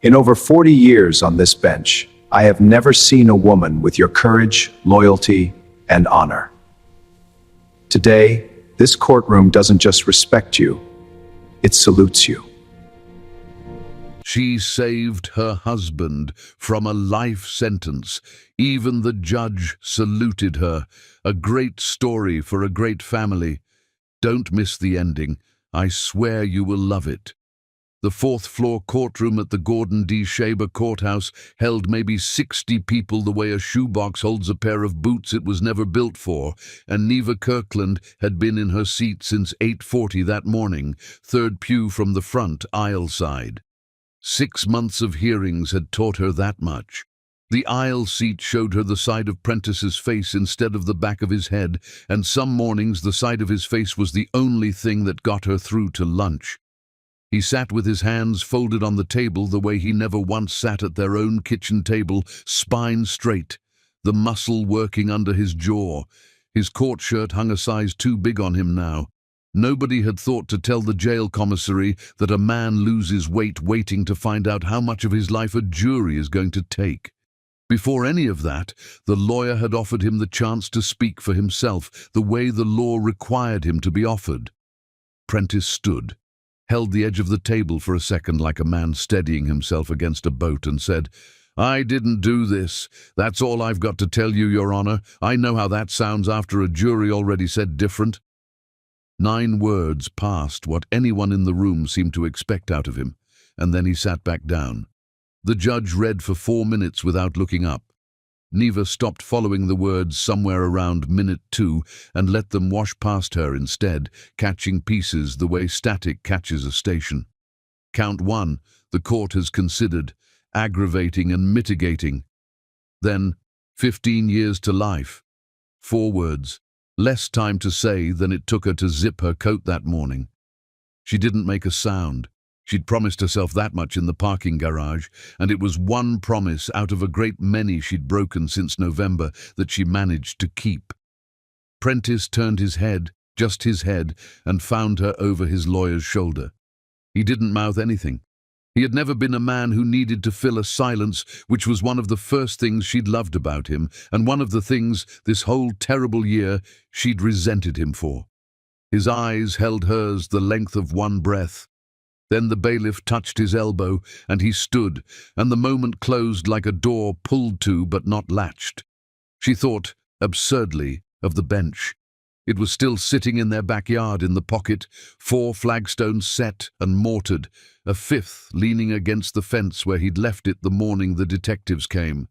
In over 40 years on this bench, I have never seen a woman with your courage, loyalty, and honor. Today, this courtroom doesn't just respect you, it salutes you. She saved her husband from a life sentence. Even the judge saluted her. A great story for a great family. Don't miss the ending. I swear you will love it. The fourth-floor courtroom at the Gordon D. Shaber Courthouse held maybe 60 people the way a shoebox holds a pair of boots it was never built for, and Neva Kirkland had been in her seat since 8:40 that morning, third pew from the front, aisle side. 6 months of hearings had taught her that much. The aisle seat showed her the side of Prentice's face instead of the back of his head, and some mornings the side of his face was the only thing that got her through to lunch. He sat with his hands folded on the table the way he never once sat at their own kitchen table, spine straight, the muscle working under his jaw. His court shirt hung a size too big on him now. Nobody had thought to tell the jail commissary that a man loses weight waiting to find out how much of his life a jury is going to take. Before any of that, the lawyer had offered him the chance to speak for himself, the way the law required him to be offered. Prentice stood, held the edge of the table for a second like a man steadying himself against a boat, and said, "I didn't do this. That's all I've got to tell you, Your Honor. I know how that sounds after a jury already said different." 9 words passed what anyone in the room seemed to expect out of him, and then he sat back down. The judge read for 4 minutes without looking up. Neva stopped following the words somewhere around minute 2 and let them wash past her instead, catching pieces the way static catches a station. Count 1, the court has considered, aggravating and mitigating. Then, 15 years to life. 4 words. Less time to say than it took her to zip her coat that morning. She didn't make a sound. She'd promised herself that much in the parking garage, and it was one promise out of a great many she'd broken since November that she managed to keep. Prentice turned his head, just his head, and found her over his lawyer's shoulder. He didn't mouth anything. He had never been a man who needed to fill a silence, which was one of the first things she'd loved about him, and one of the things, this whole terrible year, she'd resented him for. His eyes held hers the length of one breath. Then the bailiff touched his elbow, and he stood, and the moment closed like a door pulled to but not latched. She thought, absurdly, of the bench. It was still sitting in their backyard in the pocket, 4 flagstones set and mortared, a 5th leaning against the fence where he'd left it the morning the detectives came.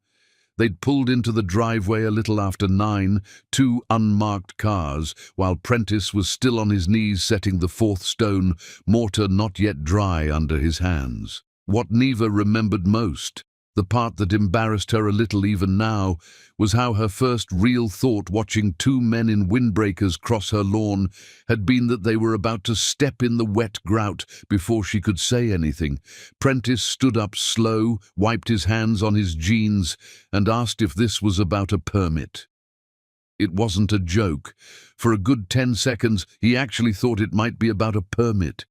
They'd pulled into the driveway a little after 9, 2 unmarked cars, while Prentice was still on his knees setting the 4th stone, mortar not yet dry under his hands. What Neva remembered most, the part that embarrassed her a little even now, was how her first real thought watching 2 men in windbreakers cross her lawn had been that they were about to step in the wet grout before she could say anything. Prentice stood up slow, wiped his hands on his jeans, and asked if this was about a permit. It wasn't a joke. For a good 10 seconds, he actually thought it might be about a permit.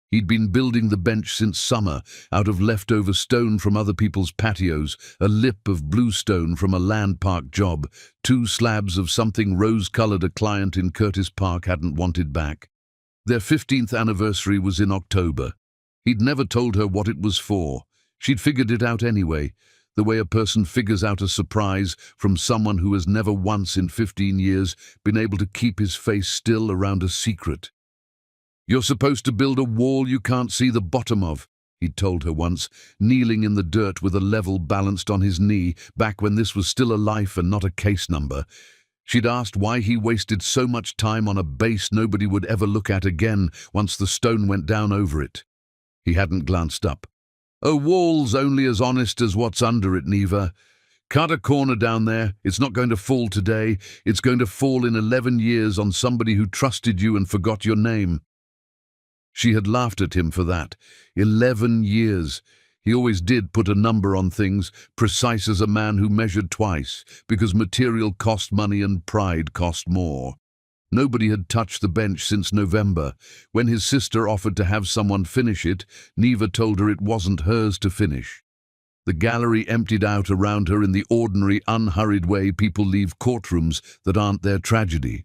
He'd been building the bench since summer, out of leftover stone from other people's patios, a lip of bluestone from a land park job, 2 slabs of something rose-colored a client in Curtis Park hadn't wanted back. Their 15th anniversary was in October. He'd never told her what it was for. She'd figured it out anyway, the way a person figures out a surprise from someone who has never once in 15 years been able to keep his face still around a secret. "You're supposed to build a wall you can't see the bottom of," he'd told her once, kneeling in the dirt with a level balanced on his knee, back when this was still a life and not a case number. She'd asked why he wasted so much time on a base nobody would ever look at again once the stone went down over it. He hadn't glanced up. "A wall's only as honest as what's under it, Neva. Cut a corner down there. It's not going to fall today. It's going to fall in 11 years on somebody who trusted you and forgot your name." She had laughed at him for that. 11 years. He always did put a number on things, precise as a man who measured twice, because material cost money and pride cost more. Nobody had touched the bench since November. When his sister offered to have someone finish it, Neva told her it wasn't hers to finish. The gallery emptied out around her in the ordinary, unhurried way people leave courtrooms that aren't their tragedy.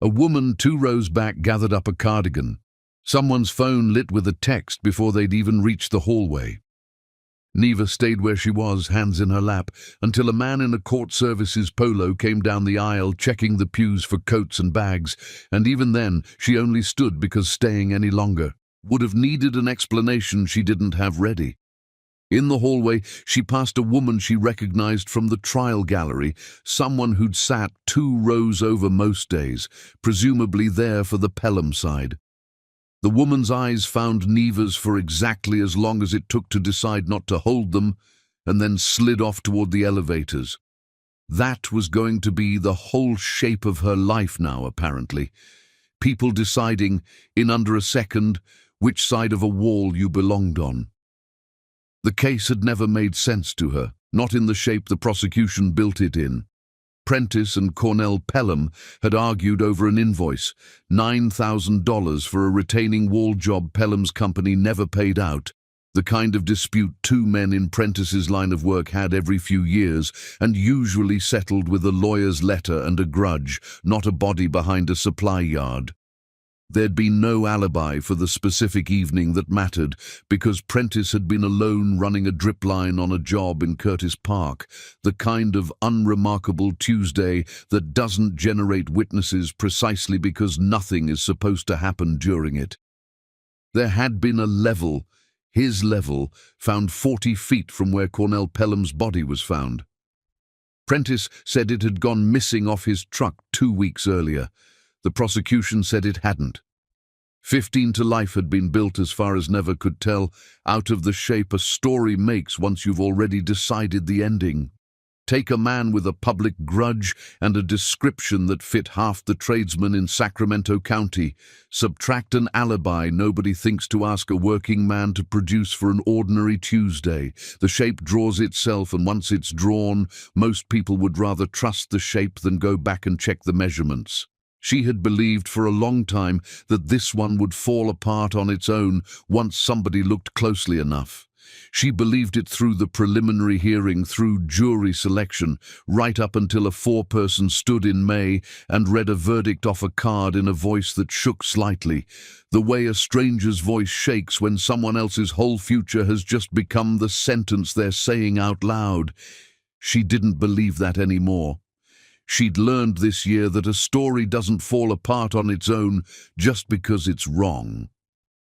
A woman 2 rows back gathered up a cardigan. Someone's phone lit with a text before they'd even reached the hallway. Neva stayed where she was, hands in her lap, until a man in a court services polo came down the aisle checking the pews for coats and bags, and even then she only stood because staying any longer would have needed an explanation she didn't have ready. In the hallway, she passed a woman she recognized from the trial gallery, someone who'd sat 2 rows over most days, presumably there for the Pelham side. The woman's eyes found Neva's for exactly as long as it took to decide not to hold them, and then slid off toward the elevators. That was going to be the whole shape of her life now, apparently. People deciding, in under a second, which side of a wall you belonged on. The case had never made sense to her, not in the shape the prosecution built it in. Prentice and Cornell Pelham had argued over an invoice, $9,000 for a retaining wall job Pelham's company never paid out, the kind of dispute 2 men in Prentice's line of work had every few years, and usually settled with a lawyer's letter and a grudge, not a body behind a supply yard. There'd been no alibi for the specific evening that mattered, because Prentice had been alone running a drip line on a job in Curtis Park, the kind of unremarkable Tuesday that doesn't generate witnesses precisely because nothing is supposed to happen during it. There had been a level, his level, found 40 feet from where Cornell Pelham's body was found. Prentice said it had gone missing off his truck 2 weeks earlier. The prosecution said it hadn't. 15 to life had been built, as far as Neva could tell, out of the shape a story makes once you've already decided the ending. Take a man with a public grudge and a description that fit half the tradesmen in Sacramento County. Subtract an alibi nobody thinks to ask a working man to produce for an ordinary Tuesday. The shape draws itself, and once it's drawn, most people would rather trust the shape than go back and check the measurements. She had believed for a long time that this one would fall apart on its own once somebody looked closely enough. She believed it through the preliminary hearing, through jury selection, right up until a foreperson stood in May and read a verdict off a card in a voice that shook slightly, the way a stranger's voice shakes when someone else's whole future has just become the sentence they're saying out loud. She didn't believe that anymore. She'd learned this year that a story doesn't fall apart on its own just because it's wrong.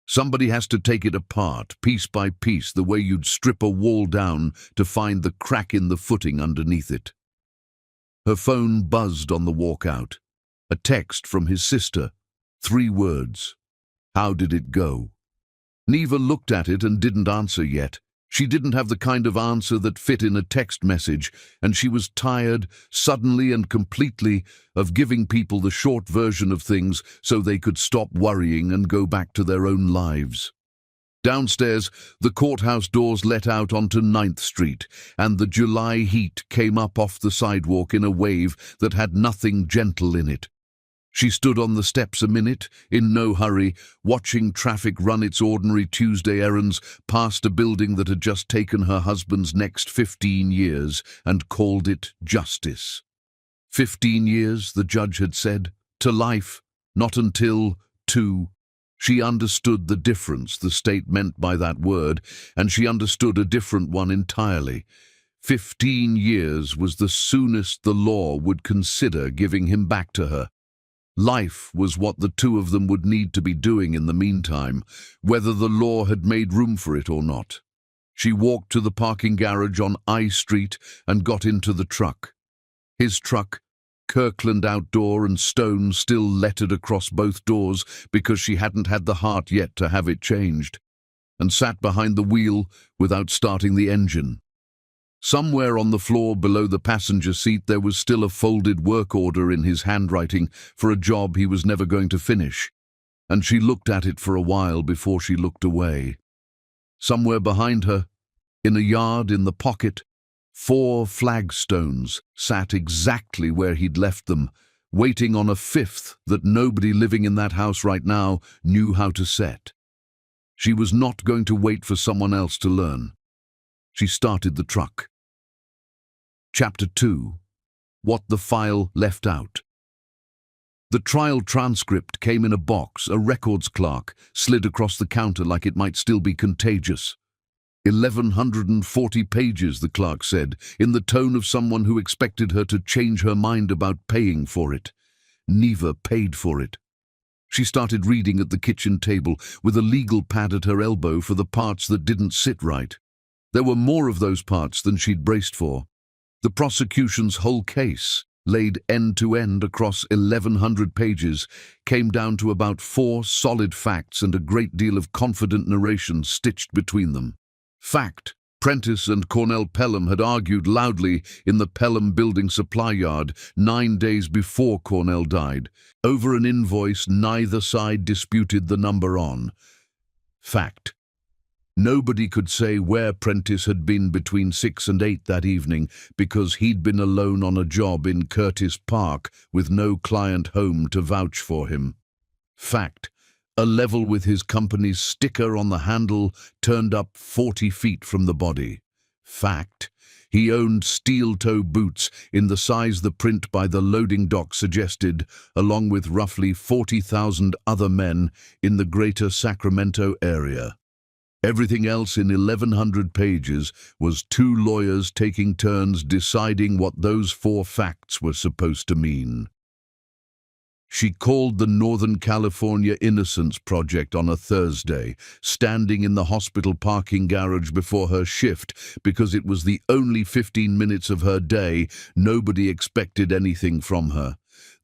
Somebody has to take it apart, piece by piece, the way you'd strip a wall down to find the crack in the footing underneath it. Her phone buzzed on the walk out. A text from his sister. 3 words. How did it go? Neva looked at it and didn't answer yet. She didn't have the kind of answer that fit in a text message, and she was tired, suddenly and completely, of giving people the short version of things so they could stop worrying and go back to their own lives. Downstairs, the courthouse doors let out onto 9th Street, and the July heat came up off the sidewalk in a wave that had nothing gentle in it. She stood on the steps a minute, in no hurry, watching traffic run its ordinary Tuesday errands past a building that had just taken her husband's next 15 years and called it justice. 15 years, the judge had said, to life, not until 2. She understood the difference the state meant by that word, and she understood a different one entirely. 15 years was the soonest the law would consider giving him back to her. Life was what the 2 of them would need to be doing in the meantime, whether the law had made room for it or not. She walked to the parking garage on I Street and got into the truck. His truck, Kirkland Outdoor and Stone still lettered across both doors because she hadn't had the heart yet to have it changed, and sat behind the wheel without starting the engine. Somewhere on the floor below the passenger seat there was still a folded work order in his handwriting for a job he was never going to finish, and she looked at it for a while before she looked away. Somewhere behind her, in a yard in the pocket, 4 flagstones sat exactly where he'd left them, waiting on a 5th that nobody living in that house right now knew how to set. She was not going to wait for someone else to learn. She started the truck. Chapter 2. What the file left out. The trial transcript came in a box. A records clerk slid across the counter like it might still be contagious. 1,140 pages, the clerk said, in the tone of someone who expected her to change her mind about paying for it. Neva paid for it. She started reading at the kitchen table with a legal pad at her elbow for the parts that didn't sit right. There were more of those parts than she'd braced for. The prosecution's whole case, laid end to end across 1,100 pages, came down to about 4 solid facts and a great deal of confident narration stitched between them. Fact: Prentice and Cornell Pelham had argued loudly in the Pelham building supply yard 9 days before Cornell died, over an invoice neither side disputed the number on. Fact: Nobody could say where Prentice had been between 6 and 8 that evening because he'd been alone on a job in Curtis Park with no client home to vouch for him. Fact: A level with his company's sticker on the handle turned up 40 feet from the body. Fact: He owned steel-toe boots in the size the print by the loading dock suggested, along with roughly 40,000 other men in the greater Sacramento area. Everything else in 1,100 pages was 2 lawyers taking turns deciding what those 4 facts were supposed to mean. She called the Northern California Innocence Project on a Thursday, standing in the hospital parking garage before her shift because it was the only 15 minutes of her day. Nobody expected anything from her.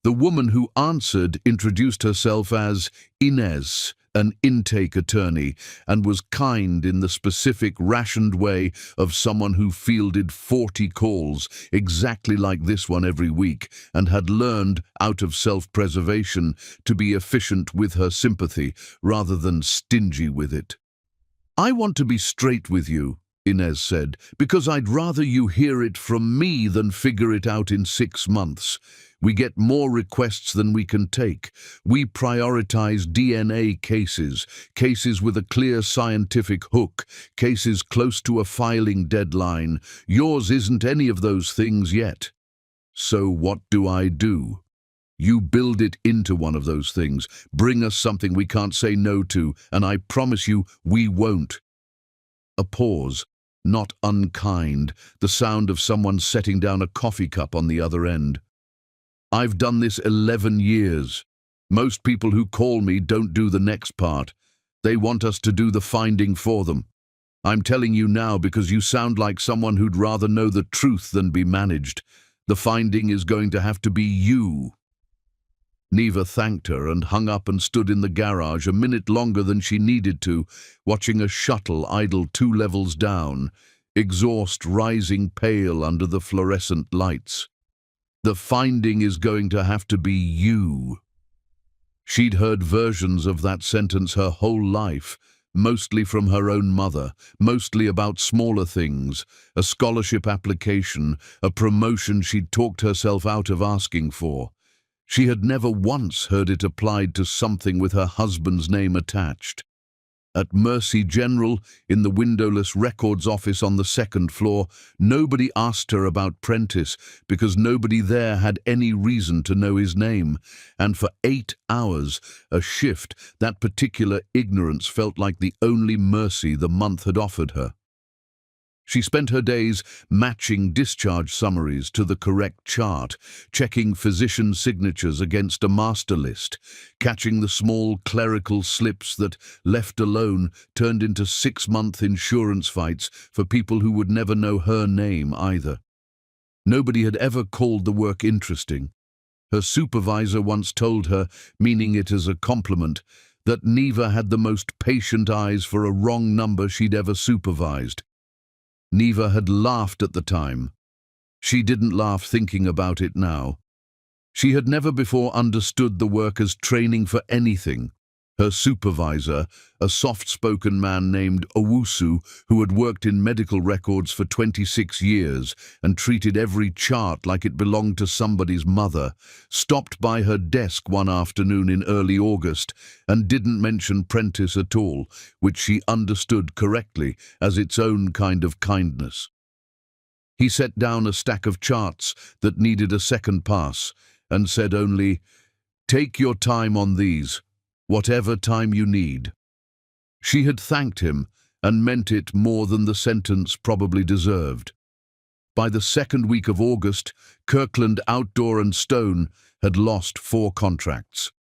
The woman who answered introduced herself as Inez, an intake attorney, and was kind in the specific, rationed way of someone who fielded 40 calls, exactly like this one every week, and had learned, out of self-preservation, to be efficient with her sympathy rather than stingy with it. "I want to be straight with you," Inez said, "because I'd rather you hear it from me than figure it out in 6 months. We get more requests than we can take. We prioritize DNA cases, cases with a clear scientific hook, cases close to a filing deadline. Yours isn't any of those things yet. So what do? You build it into one of those things. Bring us something we can't say no to, and I promise you we won't." A pause, not unkind, the sound of someone setting down a coffee cup on the other end. "I've done this 11 years. Most people who call me don't do the next part. They want us to do the finding for them. I'm telling you now because you sound like someone who'd rather know the truth than be managed. The finding is going to have to be you." Neva thanked her and hung up and stood in the garage a minute longer than she needed to, watching a shuttle idle 2 levels down, exhaust rising pale under the fluorescent lights. The finding is going to have to be you. She'd heard versions of that sentence her whole life, mostly from her own mother, mostly about smaller things, a scholarship application, a promotion she'd talked herself out of asking for. She had never once heard it applied to something with her husband's name attached. At Mercy General, in the windowless records office on the 2nd floor, nobody asked her about Prentice because nobody there had any reason to know his name. And for 8 hours, a shift, that particular ignorance felt like the only mercy the month had offered her. She spent her days matching discharge summaries to the correct chart, checking physician signatures against a master list, catching the small clerical slips that, left alone, turned into 6-month insurance fights for people who would never know her name either. Nobody had ever called the work interesting. Her supervisor once told her, meaning it as a compliment, that Neva had the most patient eyes for a wrong number she'd ever supervised. Neva had laughed at the time. She didn't laugh thinking about it now. She had never before understood the work as training for anything. Her supervisor, a soft-spoken man named Owusu, who had worked in medical records for 26 years and treated every chart like it belonged to somebody's mother, stopped by her desk one afternoon in early August and didn't mention Prentice at all, which she understood correctly as its own kind of kindness. He set down a stack of charts that needed a second pass and said only, "Take your time on these. Whatever time you need." She had thanked him and meant it more than the sentence probably deserved. By the second week of August, Kirkland Outdoor and Stone had lost 4 contracts.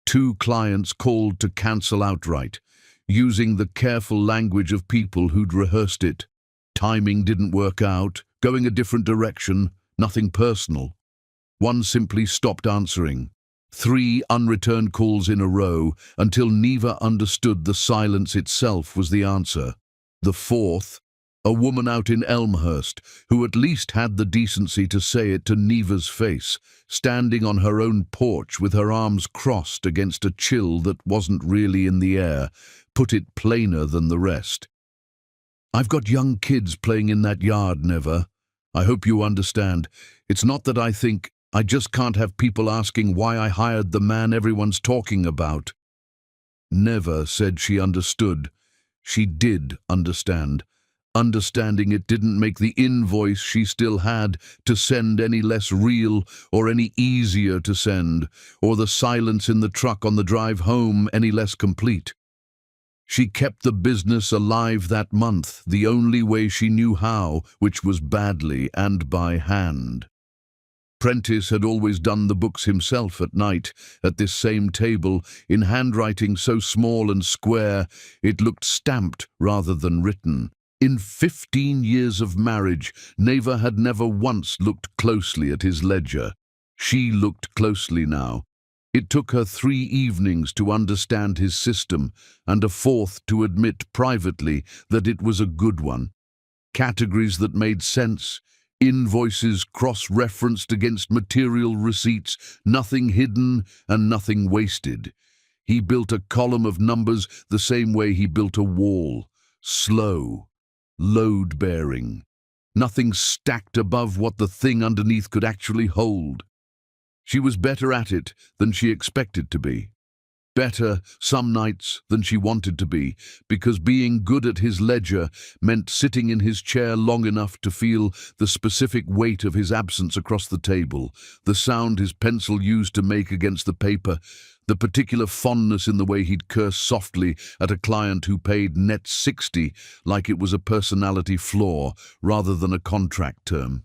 2 clients called to cancel outright, using the careful language of people who'd rehearsed it. Timing didn't work out, going a different direction, nothing personal. One simply stopped answering. 3 unreturned calls in a row until Neva understood the silence itself was the answer. The 4th, a woman out in Elmhurst who at least had the decency to say it to Neva's face, standing on her own porch with her arms crossed against a chill that wasn't really in the air, put it plainer than the rest. "I've got young kids playing in that yard, Neva. I hope you understand. It's not that I just can't have people asking why I hired the man everyone's talking about." Neva said she understood. She did understand. Understanding it didn't make the invoice she still had to send any less real or any easier to send, or the silence in the truck on the drive home any less complete. She kept the business alive that month, the only way she knew how, which was badly and by hand. Prentice had always done the books himself at night, at this same table, in handwriting so small and square it looked stamped rather than written. In 15 years of marriage, Neva had never once looked closely at his ledger. She looked closely now. It took her 3 evenings to understand his system, and a 4th to admit privately that it was a good one. Categories that made sense, invoices cross-referenced against material receipts, nothing hidden and nothing wasted. He built a column of numbers the same way he built a wall, slow, load-bearing. Nothing stacked above what the thing underneath could actually hold. She was better at it than she expected to be. Better some nights than she wanted to be, because being good at his ledger meant sitting in his chair long enough to feel the specific weight of his absence across the table, the sound his pencil used to make against the paper, the particular fondness in the way he'd curse softly at a client who paid net 60 like it was a personality flaw rather than a contract term.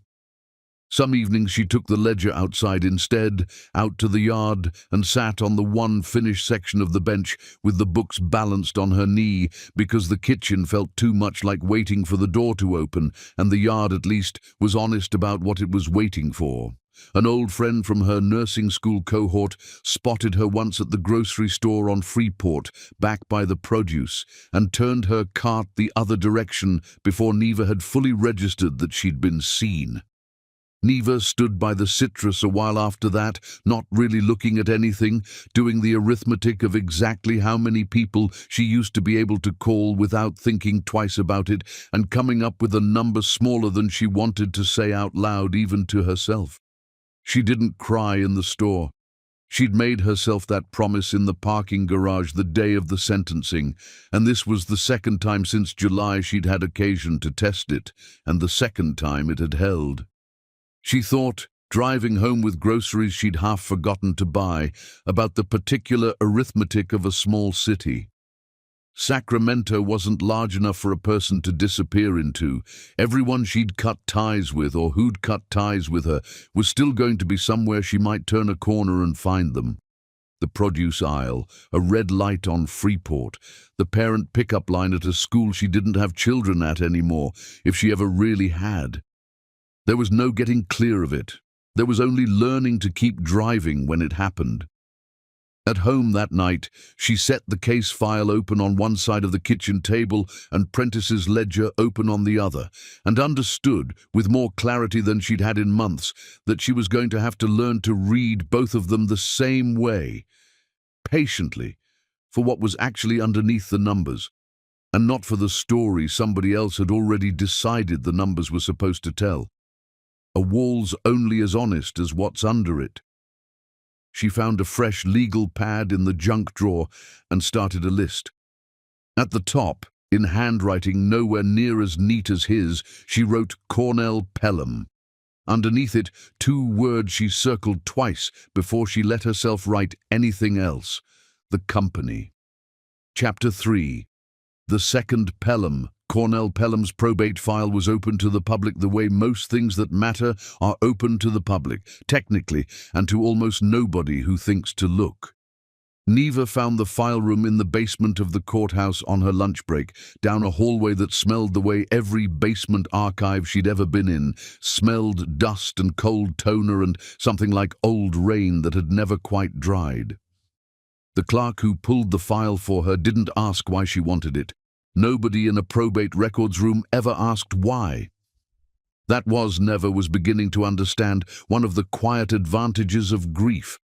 Some evenings she took the ledger outside instead, out to the yard, and sat on the one finished section of the bench with the books balanced on her knee, because the kitchen felt too much like waiting for the door to open, and the yard at least was honest about what it was waiting for. An old friend from her nursing school cohort spotted her once at the grocery store on Freeport, back by the produce, and turned her cart the other direction before Neva had fully registered that she'd been seen. Neva stood by the citrus a while after that, not really looking at anything, doing the arithmetic of exactly how many people she used to be able to call without thinking twice about it, and coming up with a number smaller than she wanted to say out loud even to herself. She didn't cry in the store. She'd made herself that promise in the parking garage the day of the sentencing, and this was the second time since July she'd had occasion to test it, and the second time it had held. She thought, driving home with groceries she'd half forgotten to buy, about the particular arithmetic of a small city. Sacramento wasn't large enough for a person to disappear into. Everyone she'd cut ties with or who'd cut ties with her was still going to be somewhere she might turn a corner and find them. The produce aisle, a red light on Freeport, the parent pickup line at a school she didn't have children at anymore, if she ever really had. There was no getting clear of it. There was only learning to keep driving when it happened. At home that night, she set the case file open on one side of the kitchen table and Prentice's ledger open on the other, and understood, with more clarity than she'd had in months, that she was going to have to learn to read both of them the same way, patiently, for what was actually underneath the numbers, and not for the story somebody else had already decided the numbers were supposed to tell. A wall's only as honest as what's under it. She found a fresh legal pad in the junk drawer and started a list. At the top, in handwriting nowhere near as neat as his, she wrote Cornell Pelham. Underneath it, 2 words she circled twice before she let herself write anything else: the company. Chapter 3. The second Pelham. Cornell Pelham's probate file was open to the public the way most things that matter are open to the public, technically, and to almost nobody who thinks to look. Neva found the file room in the basement of the courthouse on her lunch break, down a hallway that smelled the way every basement archive she'd ever been in smelled: dust and cold toner and something like old rain that had never quite dried. The clerk who pulled the file for her didn't ask why she wanted it. Nobody in a probate records room ever asked why. That Neva was beginning to understand one of the quiet advantages of grief.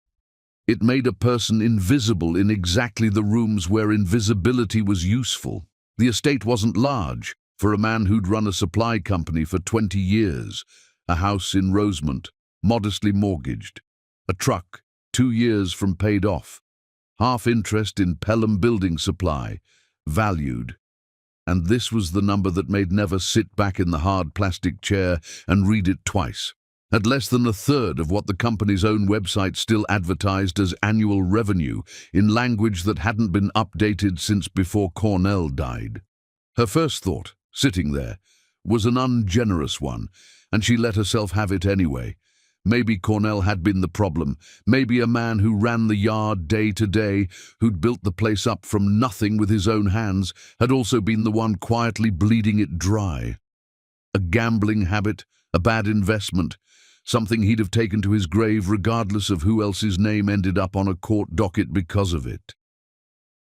It made a person invisible in exactly the rooms where invisibility was useful. The estate wasn't large, for a man who'd run a supply company for 20 years. A house in Rosemont, modestly mortgaged. A truck, 2 years from paid off. Half interest in Pelham Building Supply, valued. And this was the number that made Neva sit back in the hard plastic chair and read it twice. At less than a third of what the company's own website still advertised as annual revenue, in language that hadn't been updated since before Cornell died. Her first thought, sitting there, was an ungenerous one, and she let herself have it anyway. Maybe Cornell had been the problem. Maybe a man who ran the yard day to day, who'd built the place up from nothing with his own hands, had also been the one quietly bleeding it dry. A gambling habit, a bad investment, something he'd have taken to his grave regardless of who else's name ended up on a court docket because of it.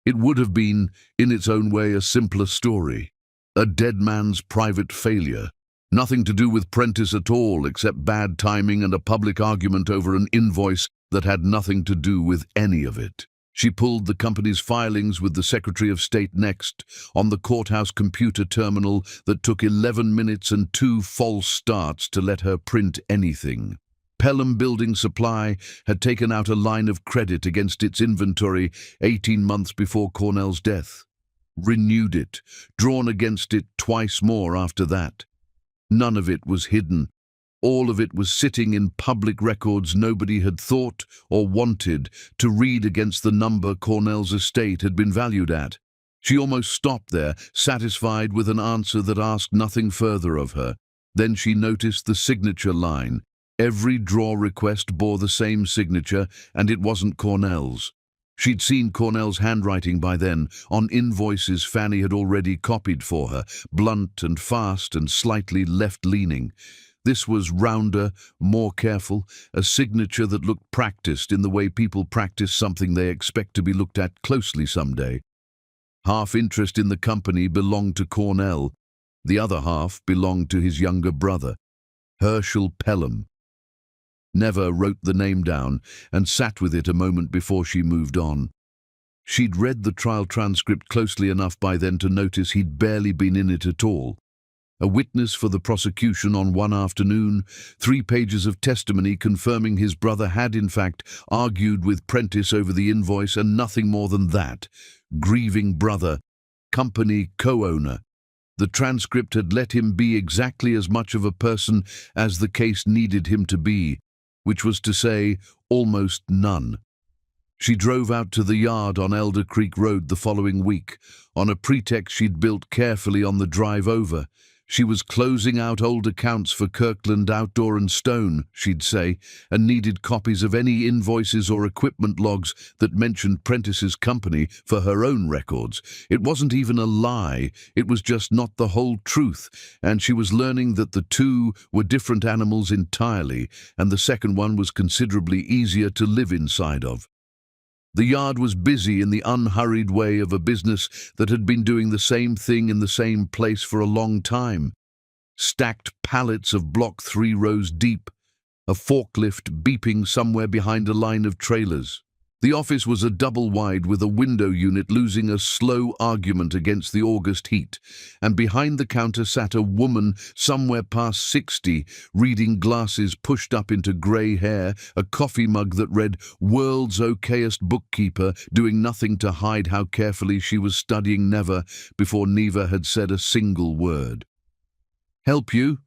It would have been, in its own way, a simpler story. A dead man's private failure. Nothing to do with Prentice at all except bad timing and a public argument over an invoice that had nothing to do with any of it. She pulled the company's filings with the Secretary of State next, on the courthouse computer terminal that took 11 minutes and 2 false starts to let her print anything. Pelham Building Supply had taken out a line of credit against its inventory 18 months before Cornell's death. Renewed it, drawn against it twice more after that. None of it was hidden. All of it was sitting in public records nobody had thought or wanted to read against the number Cornell's estate had been valued at. She almost stopped there, satisfied with an answer that asked nothing further of her. Then she noticed the signature line. Every draw request bore the same signature, and it wasn't Cornell's. She'd seen Cornell's handwriting by then, on invoices Fanny had already copied for her, blunt and fast and slightly left-leaning. This was rounder, more careful, a signature that looked practiced in the way people practice something they expect to be looked at closely someday. Half interest in the company belonged to Cornell. The other half belonged to his younger brother, Herschel Pelham. Neva wrote the name down and sat with it a moment before she moved on. She'd read the trial transcript closely enough by then to notice he'd barely been in it at all. A witness for the prosecution on one afternoon, 3 pages of testimony confirming his brother had in fact argued with Prentice over the invoice and nothing more than that. Grieving brother, company co-owner. The transcript had let him be exactly as much of a person as the case needed him to be, which was to say, almost none. She drove out to the yard on Elder Creek Road the following week, on a pretext she'd built carefully on the drive over. She was closing out old accounts for Kirkland Outdoor and Stone, she'd say, and needed copies of any invoices or equipment logs that mentioned Prentice's company for her own records. It wasn't even a lie, it was just not the whole truth, and she was learning that the two were different animals entirely, and the second one was considerably easier to live inside of. The yard was busy in the unhurried way of a business that had been doing the same thing in the same place for a long time. Stacked pallets of block 3 rows deep, a forklift beeping somewhere behind a line of trailers. The office was a double-wide with a window unit losing a slow argument against the August heat, and behind the counter sat a woman somewhere past 60, reading glasses pushed up into grey hair, a coffee mug that read "World's Okayest Bookkeeper," doing nothing to hide how carefully she was studying Never before Neva had said a single word. "Help you?"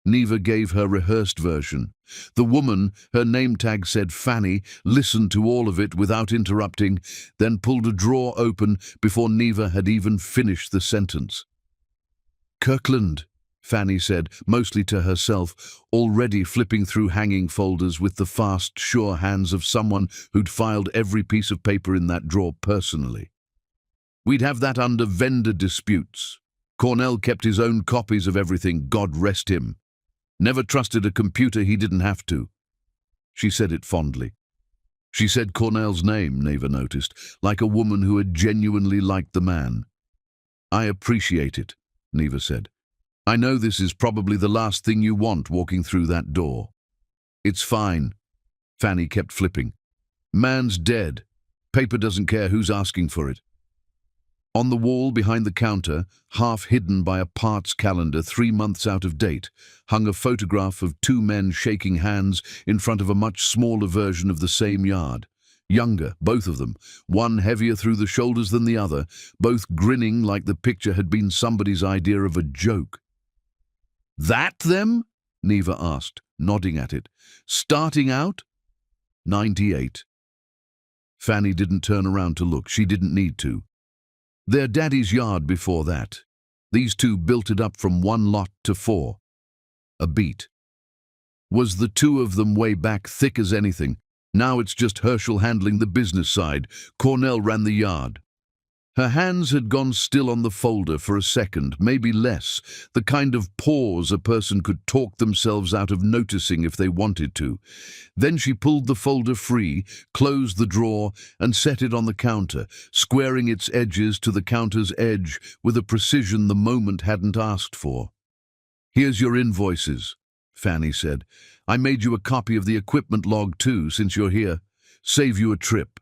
Neva gave her rehearsed version. The woman, her name tag said Fanny, listened to all of it without interrupting, then pulled a drawer open before Neva had even finished the sentence. "Kirkland," Fanny said, mostly to herself, already flipping through hanging folders with the fast, sure hands of someone who'd filed every piece of paper in that drawer personally. "We'd have that under vendor disputes. Cornell kept his own copies of everything, God rest him. Never trusted a computer he didn't have to." She said it fondly. She said Cornell's name, Neva noticed, like a woman who had genuinely liked the man. "I appreciate it," Neva said. "I know this is probably the last thing you want walking through that door." "It's fine," Fanny kept flipping. "Man's dead. Paper doesn't care who's asking for it." On the wall behind the counter, half hidden by a parts calendar 3 months out of date, hung a photograph of 2 men shaking hands in front of a much smaller version of the same yard. Younger, both of them, one heavier through the shoulders than the other, both grinning like the picture had been somebody's idea of a joke. "That them?" Neva asked, nodding at it. "Starting out?" 98. Fanny didn't turn around to look. She didn't need to. Their daddy's yard before that. These two built it up from 1 lot to 4. A beat. Was the 2 of them way back thick as anything? Now it's just Herschel handling the business side. Cornell ran the yard. Her hands had gone still on the folder for a second, maybe less, the kind of pause a person could talk themselves out of noticing if they wanted to. Then she pulled the folder free, closed the drawer, and set it on the counter, squaring its edges to the counter's edge with a precision the moment hadn't asked for. "Here's your invoices," Fanny said. "I made you a copy of the equipment log too, since you're here. Save you a trip."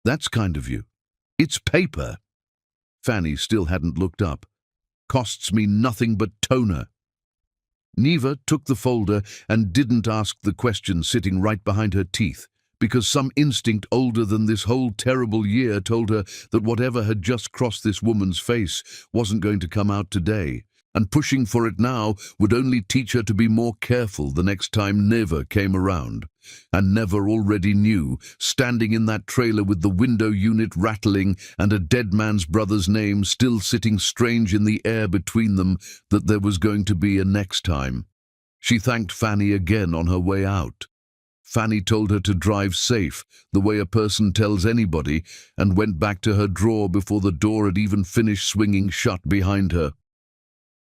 "That's kind of you." "It's paper." Fanny still hadn't looked up. "Costs me nothing but toner." Neva took the folder and didn't ask the question sitting right behind her teeth, because some instinct older than this whole terrible year told her that whatever had just crossed this woman's face wasn't going to come out today, and pushing for it now would only teach her to be more careful the next time Neva came around. And Neva already knew, standing in that trailer with the window unit rattling and a dead man's brother's name still sitting strange in the air between them, that there was going to be a next time. She thanked Fanny again on her way out. Fanny told her to drive safe, the way a person tells anybody, and went back to her drawer before the door had even finished swinging shut behind her.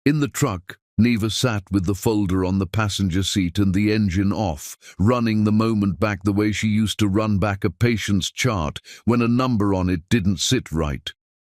In the truck, Neva sat with the folder on the passenger seat and the engine off, running the moment back the way she used to run back a patient's chart when a number on it didn't sit right.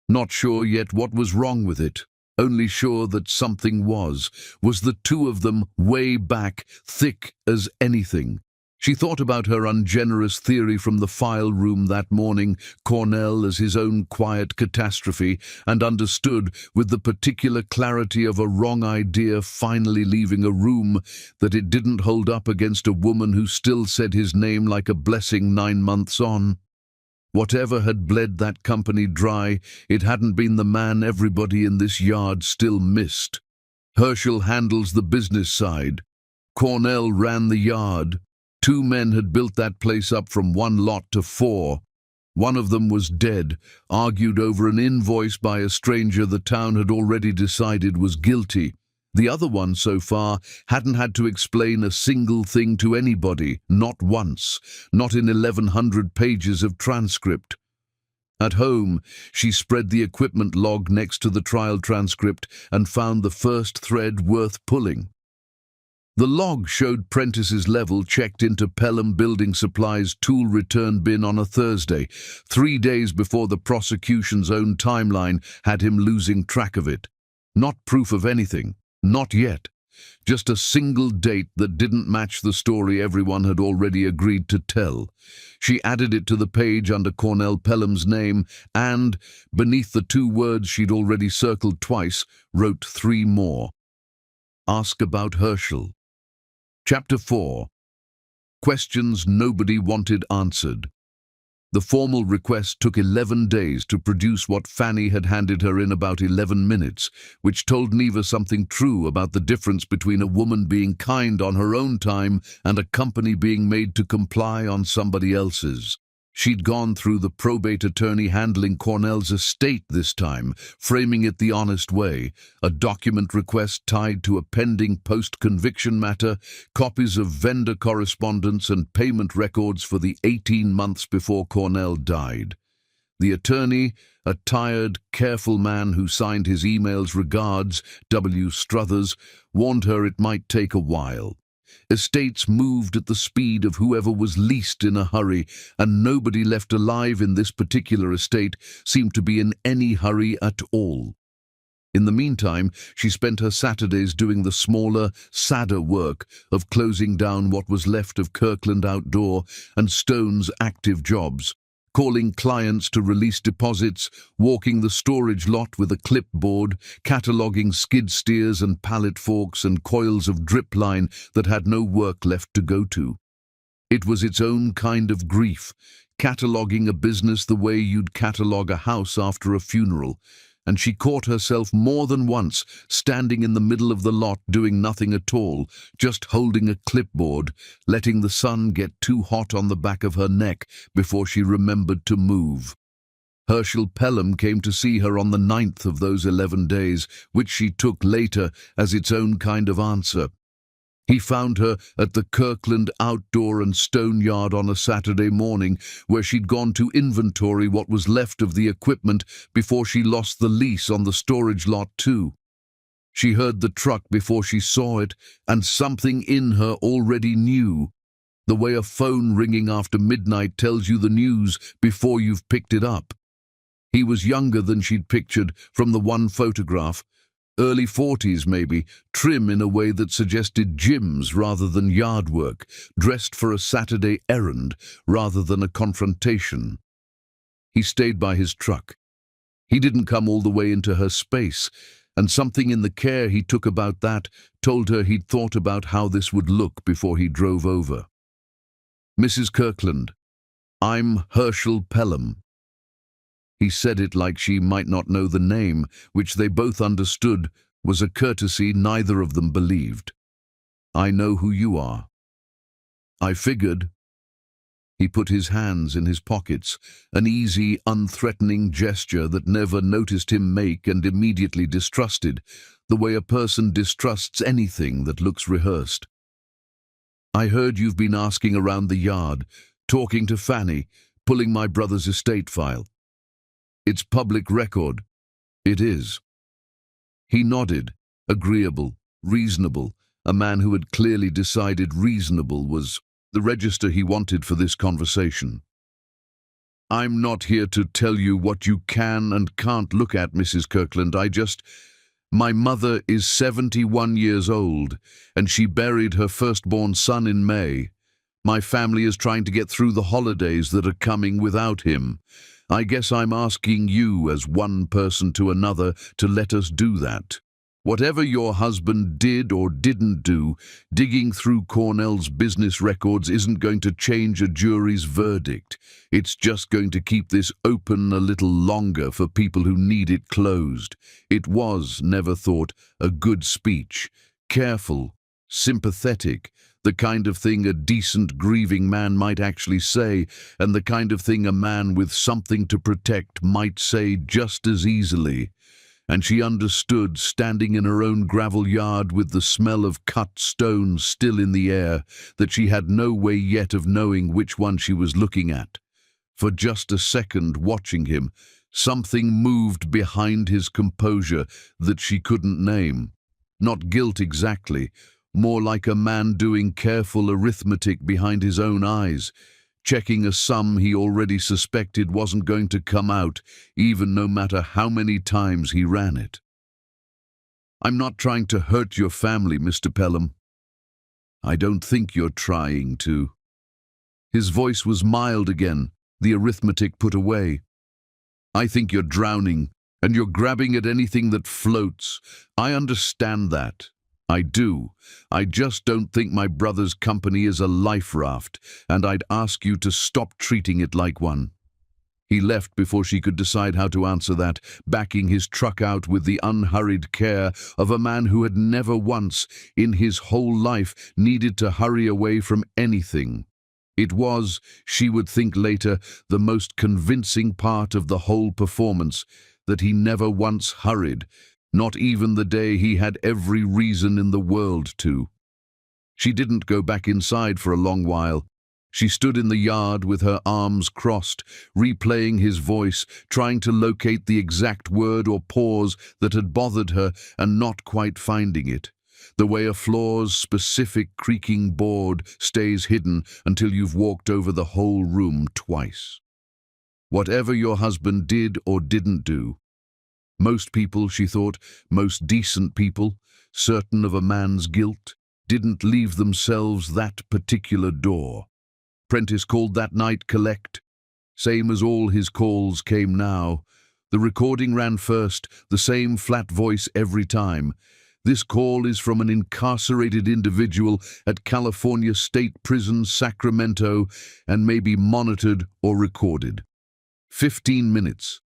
Not sure yet what was wrong with it, only sure that something was the 2 of them way back, thick as anything. She thought about her ungenerous theory from the file room that morning, Cornell as his own quiet catastrophe, and understood, with the particular clarity of a wrong idea finally leaving a room, that it didn't hold up against a woman who still said his name like a blessing 9 months on. Whatever had bled that company dry, it hadn't been the man everybody in this yard still missed. Herschel handles the business side. Cornell ran the yard. 2 men had built that place up from 1 lot to 4. One of them was dead, argued over an invoice by a stranger the town had already decided was guilty. The other one, so far, hadn't had to explain a single thing to anybody, not once, not in 1,100 pages of transcript. At home, she spread the equipment log next to the trial transcript and found the first thread worth pulling. The log showed Prentice's level checked into Pelham Building Supply's tool return bin on a Thursday, 3 days before the prosecution's own timeline had him losing track of it. Not proof of anything, not yet. Just a single date that didn't match the story everyone had already agreed to tell. She added it to the page under Cornell Pelham's name and, beneath the 2 words she'd already circled twice, wrote 3 more. Ask about Herschel. Chapter 4. Questions nobody wanted answered. The formal request took 11 days to produce what Fanny had handed her in about 11 minutes, which told Neva something true about the difference between a woman being kind on her own time and a company being made to comply on somebody else's. She'd gone through the probate attorney handling Cornell's estate this time, framing it the honest way, a document request tied to a pending post-conviction matter, copies of vendor correspondence and payment records for the 18 months before Cornell died. The attorney, a tired, careful man who signed his emails regards, W. Struthers, warned her it might take a while. Estates moved at the speed of whoever was least in a hurry, and nobody left alive in this particular estate seemed to be in any hurry at all. In the meantime, she spent her Saturdays doing the smaller, sadder work of closing down what was left of Kirkland Outdoor and Stone's active jobs, calling clients to release deposits, walking the storage lot with a clipboard, cataloguing skid steers and pallet forks and coils of drip line that had no work left to go to. It was its own kind of grief, cataloguing a business the way you'd catalogue a house after a funeral, and she caught herself more than once standing in the middle of the lot doing nothing at all, just holding a clipboard, letting the sun get too hot on the back of her neck before she remembered to move. Herschel Pelham came to see her on the 9th of those 11 days, which she took later as its own kind of answer. He found her at the Kirkland Outdoor and Stone Yard on a Saturday morning, where she'd gone to inventory what was left of the equipment before she lost the lease on the storage lot too. She heard the truck before she saw it, and something in her already knew. The way a phone ringing after midnight tells you the news before you've picked it up. He was younger than she'd pictured from the one photograph. Early 40s maybe, trim in a way that suggested gyms rather than yard work, dressed for a Saturday errand rather than a confrontation. He stayed by his truck. He didn't come all the way into her space, and something in the care he took about that told her he'd thought about how this would look before he drove over. Mrs. Kirkland, I'm Herschel Pelham. He said it like she might not know the name, which they both understood was a courtesy neither of them believed. I know who you are. I figured. He put his hands in his pockets, an easy, unthreatening gesture that never noticed him make and immediately distrusted, the way a person distrusts anything that looks rehearsed. I heard you've been asking around the yard, talking to Fanny, pulling my brother's estate file. It's public record. It is. He nodded, agreeable, reasonable, a man who had clearly decided reasonable was the register he wanted for this conversation. I'm not here to tell you what you can and can't look at, Mrs. Kirkland. My mother is 71 years old, and she buried her firstborn son in May. My family is trying to get through the holidays that are coming without him. I guess I'm asking you, as one person to another, to let us do that. Whatever your husband did or didn't do, digging through Cornell's business records isn't going to change a jury's verdict. It's just going to keep this open a little longer for people who need it closed. It was, never thought, a good speech. Careful, sympathetic, the kind of thing a decent grieving man might actually say, and the kind of thing a man with something to protect might say just as easily. And she understood, standing in her own gravel yard with the smell of cut stone still in the air, that she had no way yet of knowing which one she was looking at. For just a second, watching him, something moved behind his composure that she couldn't name. Not guilt exactly, more like a man doing careful arithmetic behind his own eyes, checking a sum he already suspected wasn't going to come out, even no matter how many times he ran it. I'm not trying to hurt your family, Mr. Pelham. I don't think you're trying to. His voice was mild again, the arithmetic put away. I think you're drowning, and you're grabbing at anything that floats. I understand that. I do. I just don't think my brother's company is a life raft, and I'd ask you to stop treating it like one. He left before she could decide how to answer that, backing his truck out with the unhurried care of a man who had never once, in his whole life, needed to hurry away from anything. It was, she would think later, the most convincing part of the whole performance, that he never once hurried, not even the day he had every reason in the world to. She didn't go back inside for a long while. She stood in the yard with her arms crossed, replaying his voice, trying to locate the exact word or pause that had bothered her and not quite finding it. The way a floor's specific creaking board stays hidden until you've walked over the whole room twice. Whatever your husband did or didn't do, most people, she thought, most decent people, certain of a man's guilt, didn't leave themselves that particular door. Prentice called that night collect, same as all his calls came now. The recording ran first, the same flat voice every time. This call is from an incarcerated individual at California State Prison, Sacramento, and may be monitored or recorded. 15 minutes.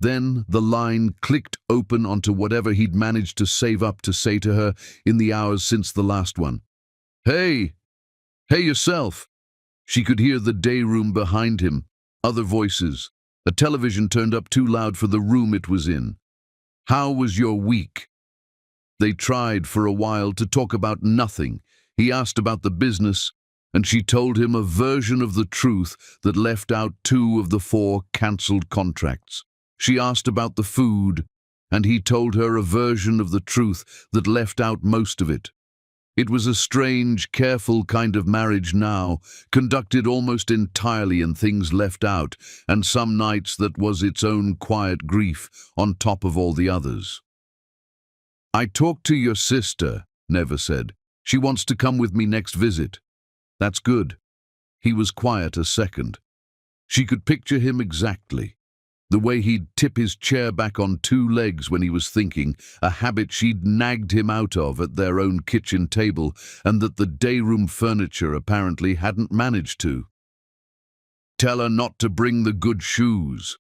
Then the line clicked open onto whatever he'd managed to save up to say to her in the hours since the last one. Hey! Hey yourself! She could hear the day room behind him, other voices. A television turned up too loud for the room it was in. How was your week? They tried for a while to talk about nothing. He asked about the business, and she told him a version of the truth that left out 2 of the 4 cancelled contracts. She asked about the food, and he told her a version of the truth that left out most of it. It was a strange, careful kind of marriage now, conducted almost entirely in things left out, and some nights that was its own quiet grief on top of all the others. I talked to your sister, Neva said. She wants to come with me next visit. That's good. He was quiet a second. She could picture him exactly. The way he'd tip his chair back on 2 legs when he was thinking, a habit she'd nagged him out of at their own kitchen table, and that the day-room furniture apparently hadn't managed to. Tell her not to bring the good shoes.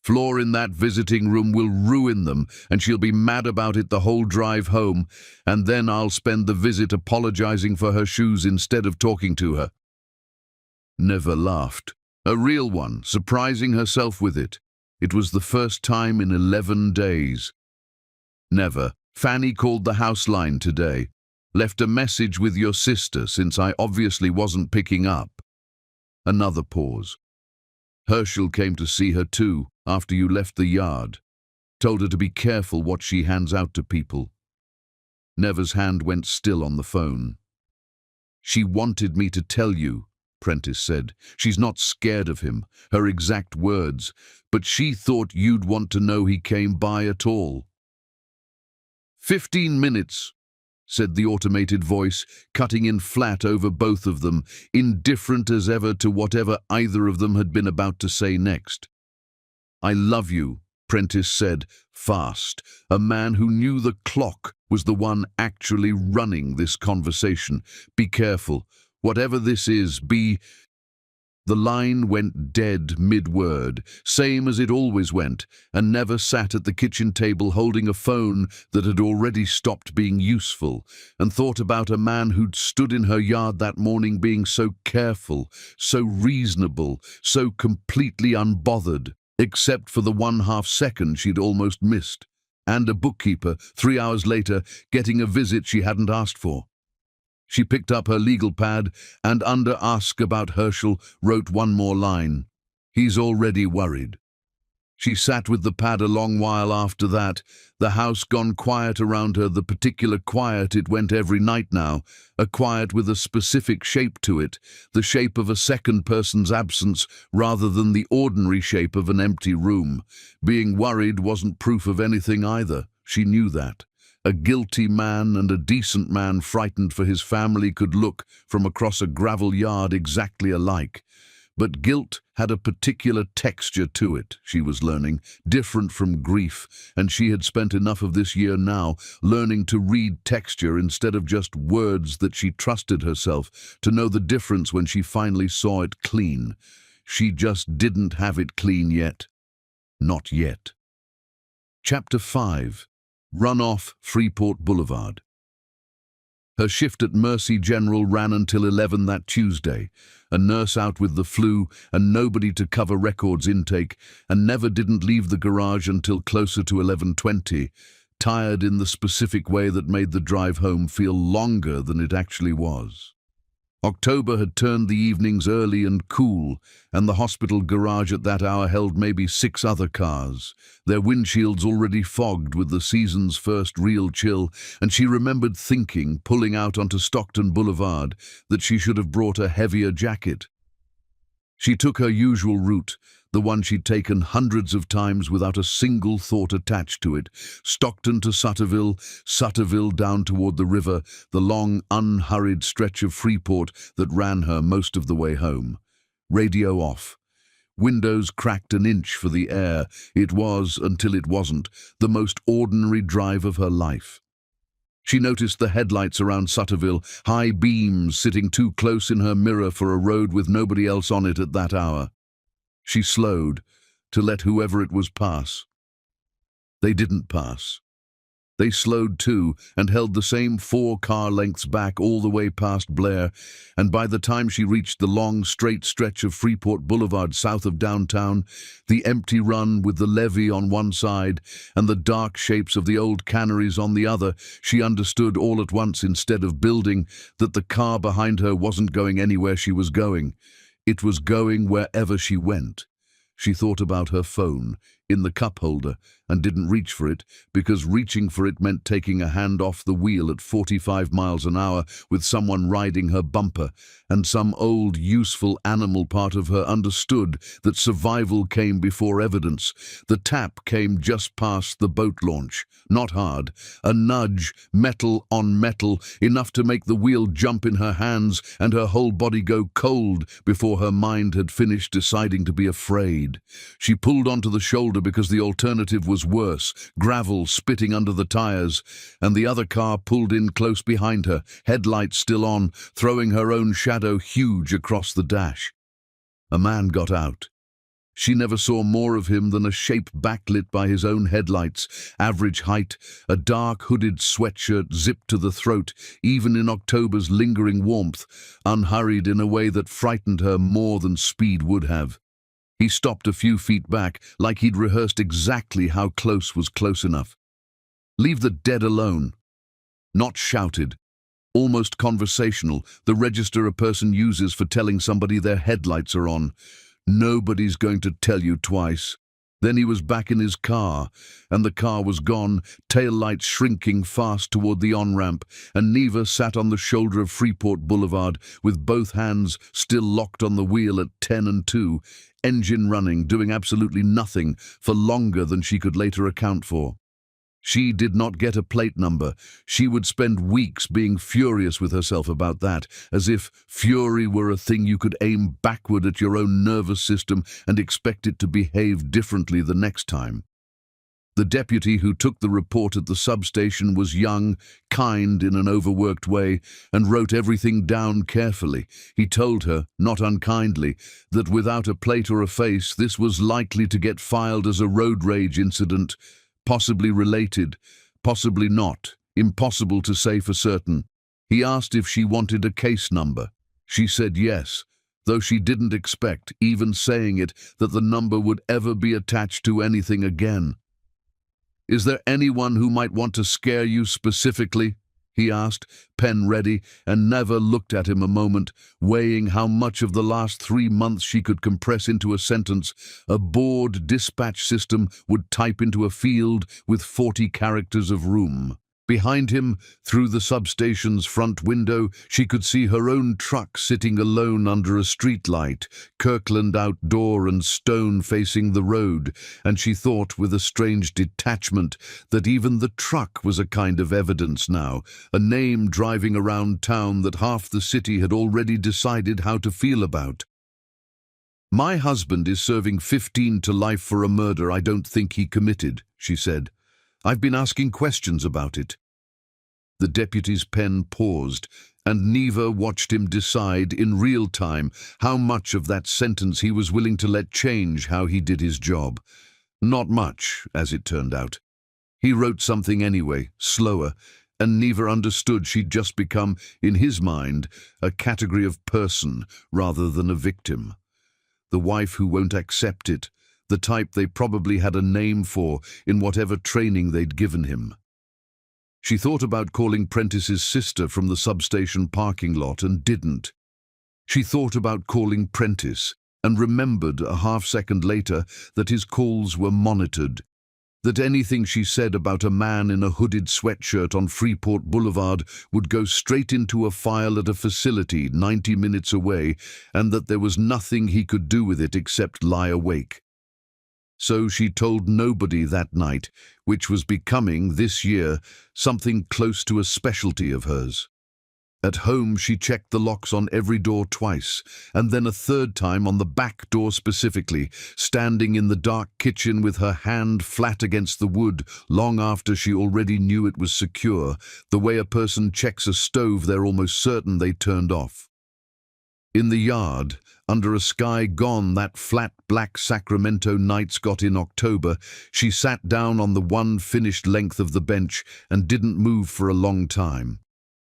Floor in that visiting room will ruin them, and she'll be mad about it the whole drive home, and then I'll spend the visit apologizing for her shoes instead of talking to her. Neva laughed. A real one, surprising herself with it. It was the first time in 11 days. Never. Fanny called the house line today. Left a message with your sister since I obviously wasn't picking up. Another pause. Herschel came to see her too, after you left the yard. Told her to be careful what she hands out to people. Neva's hand went still on the phone. She wanted me to tell you, Prentice said. She's not scared of him, her exact words, but she thought you'd want to know he came by at all. 15 minutes, said the automated voice, cutting in flat over both of them, indifferent as ever to whatever either of them had been about to say next. I love you, Prentice said, fast. A man who knew the clock was the one actually running this conversation. Be careful. Whatever this is, be... The line went dead mid-word, same as it always went, and Neva sat at the kitchen table holding a phone that had already stopped being useful, and thought about a man who'd stood in her yard that morning being so careful, so reasonable, so completely unbothered, except for the 1/2 second she'd almost missed, and a bookkeeper, 3 hours later, getting a visit she hadn't asked for. She picked up her legal pad and, under ask about Herschel, wrote one more line. He's already worried. She sat with the pad a long while after that, the house gone quiet around her, the particular quiet it went every night now, a quiet with a specific shape to it, the shape of a second person's absence rather than the ordinary shape of an empty room. Being worried wasn't proof of anything either, she knew that. A guilty man and a decent man frightened for his family could look from across a gravel yard exactly alike. But guilt had a particular texture to it, she was learning, different from grief, and she had spent enough of this year now learning to read texture instead of just words that she trusted herself to know the difference when she finally saw it clean. She just didn't have it clean yet. Not yet. Chapter 5. Run off Freeport Boulevard. Her shift at Mercy General ran until 11 that Tuesday. A nurse out with the flu and nobody to cover records intake, and never didn't leave the garage until closer to 11:20, tired in the specific way that made the drive home feel longer than it actually was. October had turned the evenings early and cool, and the hospital garage at that hour held maybe 6 other cars, their windshields already fogged with the season's first real chill, and she remembered thinking, pulling out onto Stockton Boulevard, that she should have brought a heavier jacket. She took her usual route, the one she'd taken hundreds of times without a single thought attached to it. Stockton to Sutterville, Sutterville down toward the river, the long, unhurried stretch of Freeport that ran her most of the way home. Radio off. Windows cracked an inch for the air. It was, until it wasn't, the most ordinary drive of her life. She noticed the headlights around Sutterville, high beams sitting too close in her mirror for a road with nobody else on it at that hour. She slowed to let whoever it was pass. They didn't pass. They slowed too and held the same 4 car lengths back all the way past Blair, and by the time she reached the long, straight stretch of Freeport Boulevard south of downtown, the empty run with the levee on one side and the dark shapes of the old canneries on the other, she understood all at once, instead of building, that the car behind her wasn't going anywhere she was going. It was going wherever she went. She thought about her phone in the cup holder and didn't reach for it because reaching for it meant taking a hand off the wheel at 45 miles an hour with someone riding her bumper, and some old, useful animal part of her understood that survival came before evidence. The tap came just past the boat launch, not hard, a nudge, metal on metal, enough to make the wheel jump in her hands and her whole body go cold before her mind had finished deciding to be afraid. She pulled onto the shoulder because the alternative was worse, gravel spitting under the tires, and the other car pulled in close behind her, headlights still on, throwing her own shadow huge across the dash. A man got out. She never saw more of him than a shape backlit by his own headlights, average height, a dark hooded sweatshirt zipped to the throat, even in October's lingering warmth, unhurried in a way that frightened her more than speed would have. He stopped a few feet back, like he'd rehearsed exactly how close was close enough. "Leave the dead alone." Not shouted. Almost conversational, the register a person uses for telling somebody their headlights are on. "Nobody's going to tell you twice." Then he was back in his car, and the car was gone, taillights shrinking fast toward the on-ramp, and Neva sat on the shoulder of Freeport Boulevard with both hands still locked on the wheel at 10 and 2, engine running, doing absolutely nothing for longer than she could later account for. She did not get a plate number. She would spend weeks being furious with herself about that, as if fury were a thing you could aim backward at your own nervous system and expect it to behave differently the next time. The deputy who took the report at the substation was young, kind in an overworked way, and wrote everything down carefully. He told her, not unkindly, that without a plate or a face, this was likely to get filed as a road rage incident, possibly related, possibly not, impossible to say for certain. He asked if she wanted a case number. She said yes, though she didn't expect, even saying it, that the number would ever be attached to anything again. "Is there anyone who might want to scare you specifically?" he asked, pen ready, and never looked at him a moment, weighing how much of the last 3 months she could compress into a sentence a bored dispatch system would type into a field with 40 characters of room. Behind him, through the substation's front window, she could see her own truck sitting alone under a streetlight, Kirkland outdoor and stone facing the road, and she thought with a strange detachment that even the truck was a kind of evidence now, a name driving around town that half the city had already decided how to feel about. "My husband is serving 15 to life for a murder I don't think he committed," she said. "I've been asking questions about it." The deputy's pen paused, and Neva watched him decide in real time how much of that sentence he was willing to let change how he did his job. Not much, as it turned out. He wrote something anyway, slower, and Neva understood she'd just become, in his mind, a category of person rather than a victim. The wife who won't accept it, the type they probably had a name for in whatever training they'd given him. She thought about calling Prentice's sister from the substation parking lot and didn't. She thought about calling Prentice and remembered a half-second later that his calls were monitored, that anything she said about a man in a hooded sweatshirt on Freeport Boulevard would go straight into a file at a facility 90 minutes away, and that there was nothing he could do with it except lie awake. So she told nobody that night, which was becoming, this year, something close to a specialty of hers. At home, she checked the locks on every door twice, and then a third time on the back door specifically, standing in the dark kitchen with her hand flat against the wood long after she already knew it was secure, the way a person checks a stove they're almost certain they turned off. In the yard, under a sky gone that flat black Sacramento nights got in October, she sat down on the one finished length of the bench and didn't move for a long time.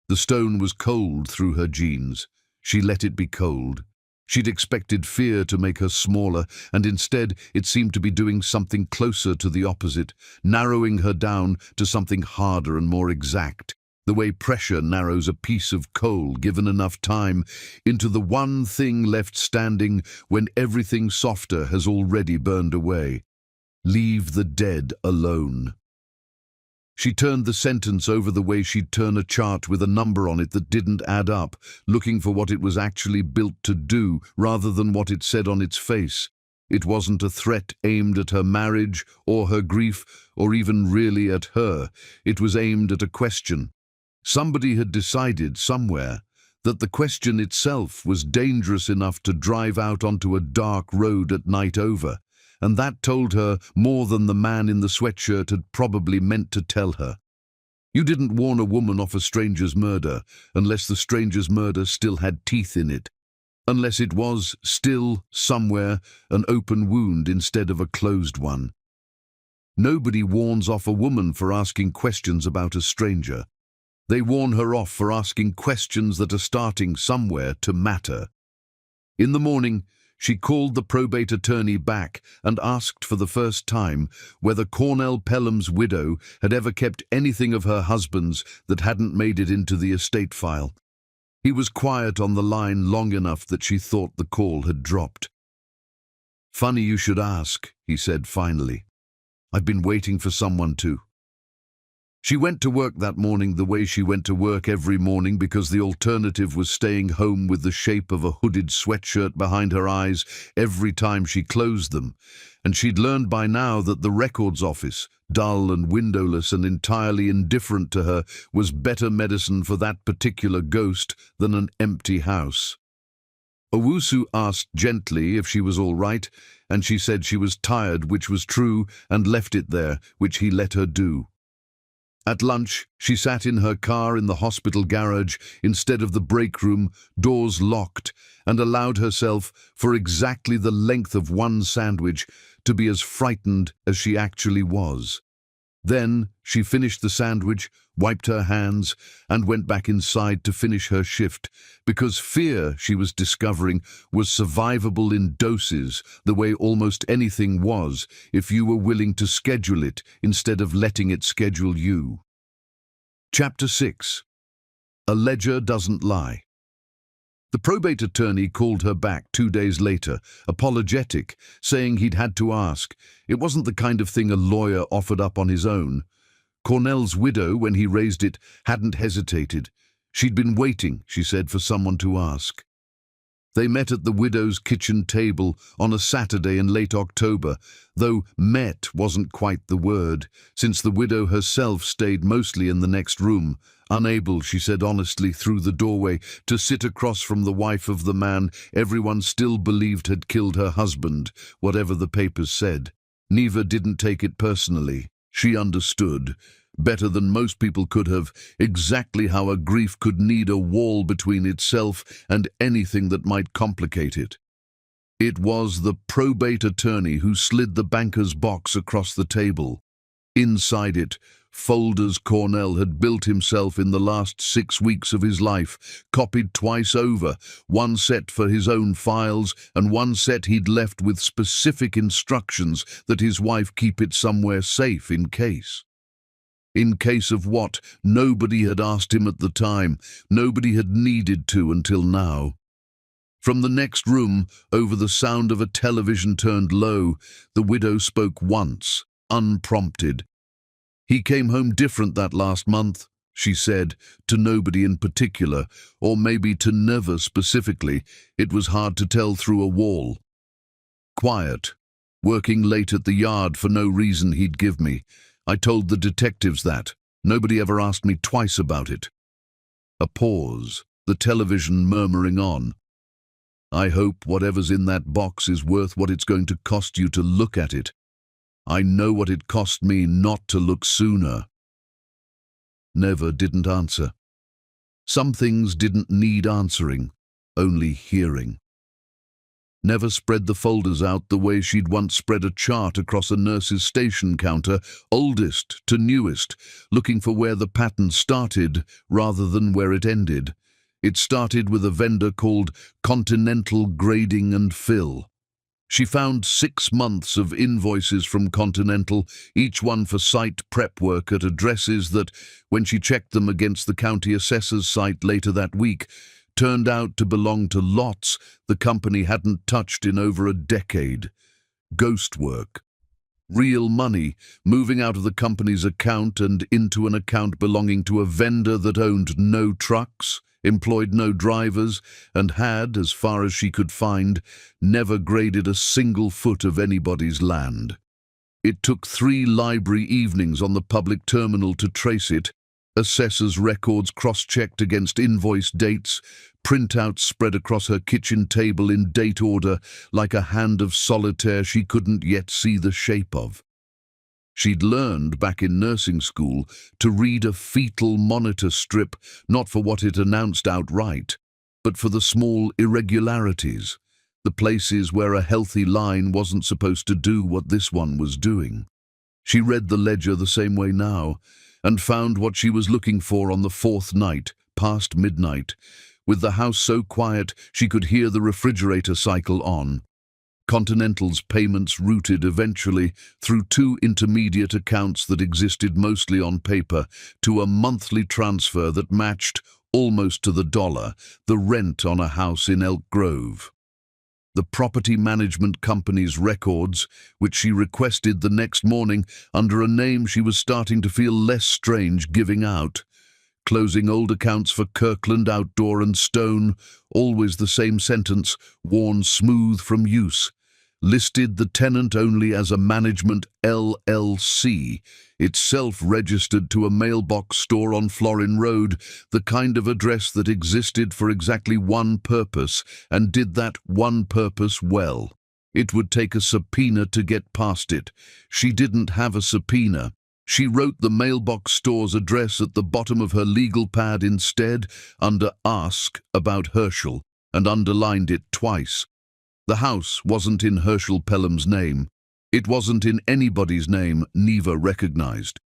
The stone was cold through her jeans. She let it be cold. She'd expected fear to make her smaller, and instead it seemed to be doing something closer to the opposite, narrowing her down to something harder and more exact, the way pressure narrows a piece of coal given enough time, into the one thing left standing when everything softer has already burned away. Leave the dead alone. She turned the sentence over the way she'd turn a chart with a number on it that didn't add up, looking for what it was actually built to do rather than what it said on its face. It wasn't a threat aimed at her marriage or her grief or even really at her. It was aimed at a question. Somebody had decided somewhere that the question itself was dangerous enough to drive out onto a dark road at night over, and that told her more than the man in the sweatshirt had probably meant to tell her. You didn't warn a woman off a stranger's murder unless the stranger's murder still had teeth in it, unless it was, still, somewhere, an open wound instead of a closed one. Nobody warns off a woman for asking questions about a stranger. They warn her off for asking questions that are starting somewhere to matter. In the morning, she called the probate attorney back and asked for the first time whether Cornell Pelham's widow had ever kept anything of her husband's that hadn't made it into the estate file. He was quiet on the line long enough that she thought the call had dropped. "Funny you should ask," he said finally. "I've been waiting for someone to." She went to work that morning the way she went to work every morning, because the alternative was staying home with the shape of a hooded sweatshirt behind her eyes every time she closed them, and she'd learned by now that the records office, dull and windowless and entirely indifferent to her, was better medicine for that particular ghost than an empty house. Owusu asked gently if she was all right, and she said she was tired, which was true, and left it there, which he let her do. At lunch, she sat in her car in the hospital garage instead of the break room, doors locked, and allowed herself, for exactly the length of one sandwich, to be as frightened as she actually was. Then she finished the sandwich, wiped her hands, and went back inside to finish her shift, because fear, she was discovering, was survivable in doses, the way almost anything was, if you were willing to schedule it instead of letting it schedule you. Chapter 6. A Ledger Doesn't Lie. The probate attorney called her back 2 days later, apologetic, saying he'd had to ask. It wasn't the kind of thing a lawyer offered up on his own. Cornell's widow, when he raised it, hadn't hesitated. She'd been waiting, she said, for someone to ask. They met at the widow's kitchen table on a Saturday in late October, though met wasn't quite the word, since the widow herself stayed mostly in the next room, unable, she said honestly through the doorway, to sit across from the wife of the man everyone still believed had killed her husband, whatever the papers said. Neva didn't take it personally. She understood, better than most people could have, exactly how a grief could need a wall between itself and anything that might complicate it. It was the probate attorney who slid the banker's box across the table. Inside it, folders Cornell had built himself in the last 6 weeks of his life, copied twice over, one set for his own files and one set he'd left with specific instructions that his wife keep it somewhere safe in case. In case of what? Nobody had asked him at the time. Nobody had needed to until now. From the next room, over the sound of a television turned low, the widow spoke once, unprompted. "He came home different that last month," she said, to nobody in particular, or maybe to Neva specifically. It was hard to tell through a wall. "Quiet. Working late at the yard for no reason he'd give me. I told the detectives that. Nobody ever asked me twice about it." A pause, the television murmuring on. "I hope whatever's in that box is worth what it's going to cost you to look at it. I know what it cost me not to look sooner." Neva didn't answer. Some things didn't need answering, only hearing. Neva spread the folders out the way she'd once spread a chart across a nurse's station counter, oldest to newest, looking for where the pattern started rather than where it ended. It started with a vendor called Continental Grading and Fill. She found 6 months of invoices from Continental, each one for site prep work at addresses that, when she checked them against the county assessor's site later that week, turned out to belong to lots the company hadn't touched in over a decade. Ghost work. Real money moving out of the company's account and into an account belonging to a vendor that owned no trucks, employed no drivers, and had, as far as she could find, never graded a single foot of anybody's land. It took 3 library evenings on the public terminal to trace it, assessor's records cross-checked against invoice dates, printouts spread across her kitchen table in date order like a hand of solitaire she couldn't yet see the shape of. She'd learned back in nursing school to read a fetal monitor strip, not for what it announced outright, but for the small irregularities, the places where a healthy line wasn't supposed to do what this one was doing. She read the ledger the same way now, and found what she was looking for on the 4th night, past midnight, with the house so quiet she could hear the refrigerator cycle on. Continental's payments routed eventually through 2 intermediate accounts that existed mostly on paper to a monthly transfer that matched, almost to the dollar, the rent on a house in Elk Grove. The property management company's records, which she requested the next morning under a name she was starting to feel less strange giving out. Closing old accounts for Kirkland Outdoor and Stone, always the same sentence, worn smooth from use. Listed the tenant only as a management LLC, itself registered to a mailbox store on Florin Road, the kind of address that existed for exactly one purpose, and did that one purpose well. It would take a subpoena to get past it. She didn't have a subpoena. She wrote the mailbox store's address at the bottom of her legal pad instead, under Ask About Herschel, and underlined it twice. The house wasn't in Herschel Pelham's name. It wasn't in anybody's name Neva recognized.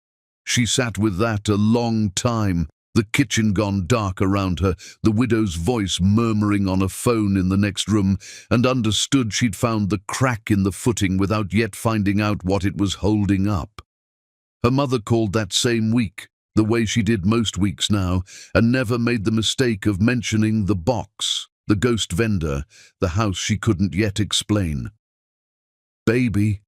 She sat with that a long time, the kitchen gone dark around her, the widow's voice murmuring on a phone in the next room, and understood she'd found the crack in the footing without yet finding out what it was holding up. Her mother called that same week, the way she did most weeks now, and never made the mistake of mentioning the box, the ghost vendor, the house she couldn't yet explain. "Baby."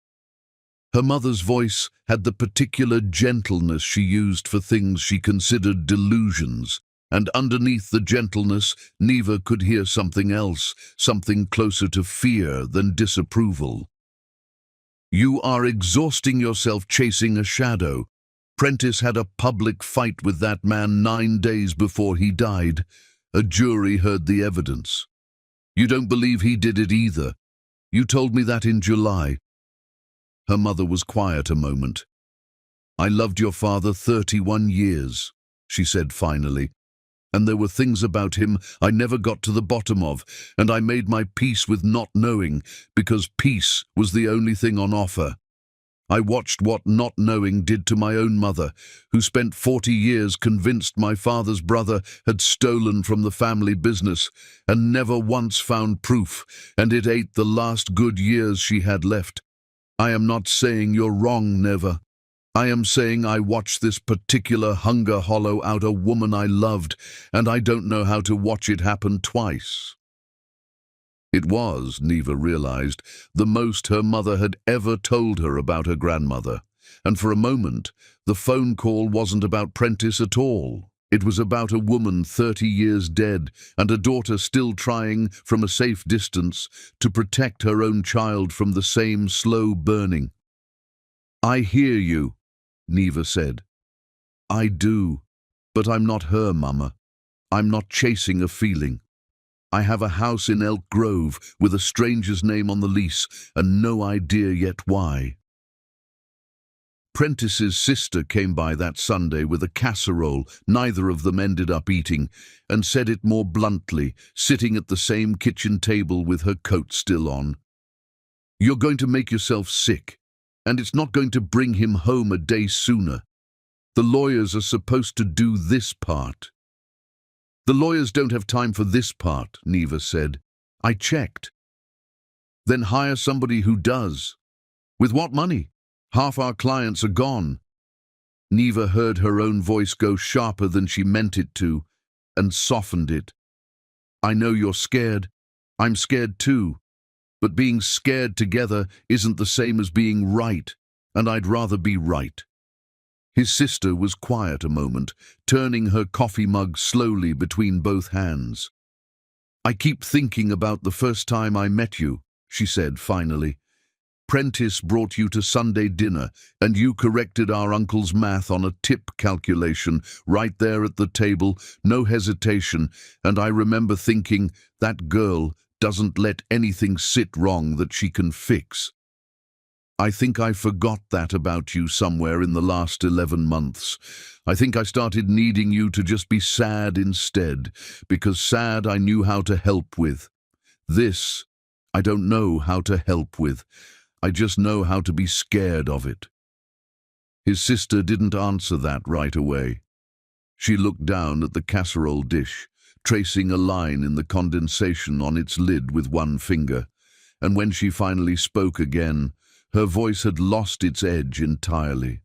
Her mother's voice had the particular gentleness she used for things she considered delusions, and underneath the gentleness, Neva could hear something else, something closer to fear than disapproval. "You are exhausting yourself chasing a shadow. Prentice had a public fight with that man 9 days before he died. A jury heard the evidence. You don't believe he did it either. You told me that in July." Her mother was quiet a moment. "I loved your father 31 years, she said finally. "And there were things about him I never got to the bottom of, and I made my peace with not knowing, because peace was the only thing on offer. I watched what not knowing did to my own mother, who spent 40 years convinced my father's brother had stolen from the family business and never once found proof, and it ate the last good years she had left. I am not saying you're wrong, Neva. I am saying I watched this particular hunger hollow out a woman I loved, and I don't know how to watch it happen twice." It was, Neva realized, the most her mother had ever told her about her grandmother, and for a moment, the phone call wasn't about Prentice at all. It was about a woman 30 years dead and a daughter still trying, from a safe distance, to protect her own child from the same slow burning. "I hear you," Neva said. "I do, but I'm not her, Mama. I'm not chasing a feeling. I have a house in Elk Grove with a stranger's name on the lease and no idea yet why." Prentice's sister came by that Sunday with a casserole neither of them ended up eating, and said it more bluntly, sitting at the same kitchen table with her coat still on. "You're going to make yourself sick, and it's not going to bring him home a day sooner. The lawyers are supposed to do this part." "The lawyers don't have time for this part," Neva said. "I checked." "Then hire somebody who does." "With what money? Half our clients are gone." Neva heard her own voice go sharper than she meant it to, and softened it. "I know you're scared. I'm scared too. But being scared together isn't the same as being right, and I'd rather be right." His sister was quiet a moment, turning her coffee mug slowly between both hands. "I keep thinking about the first time I met you," she said finally. "Prentice brought you to Sunday dinner, and you corrected our uncle's math on a tip calculation right there at the table, no hesitation, and I remember thinking, that girl doesn't let anything sit wrong that she can fix. I think I forgot that about you somewhere in the last 11 months. I think I started needing you to just be sad instead, because sad I knew how to help with. This, I don't know how to help with. I just know how to be scared of it." His sister didn't answer that right away. She looked down at the casserole dish, tracing a line in the condensation on its lid with one finger, and when she finally spoke again, her voice had lost its edge entirely.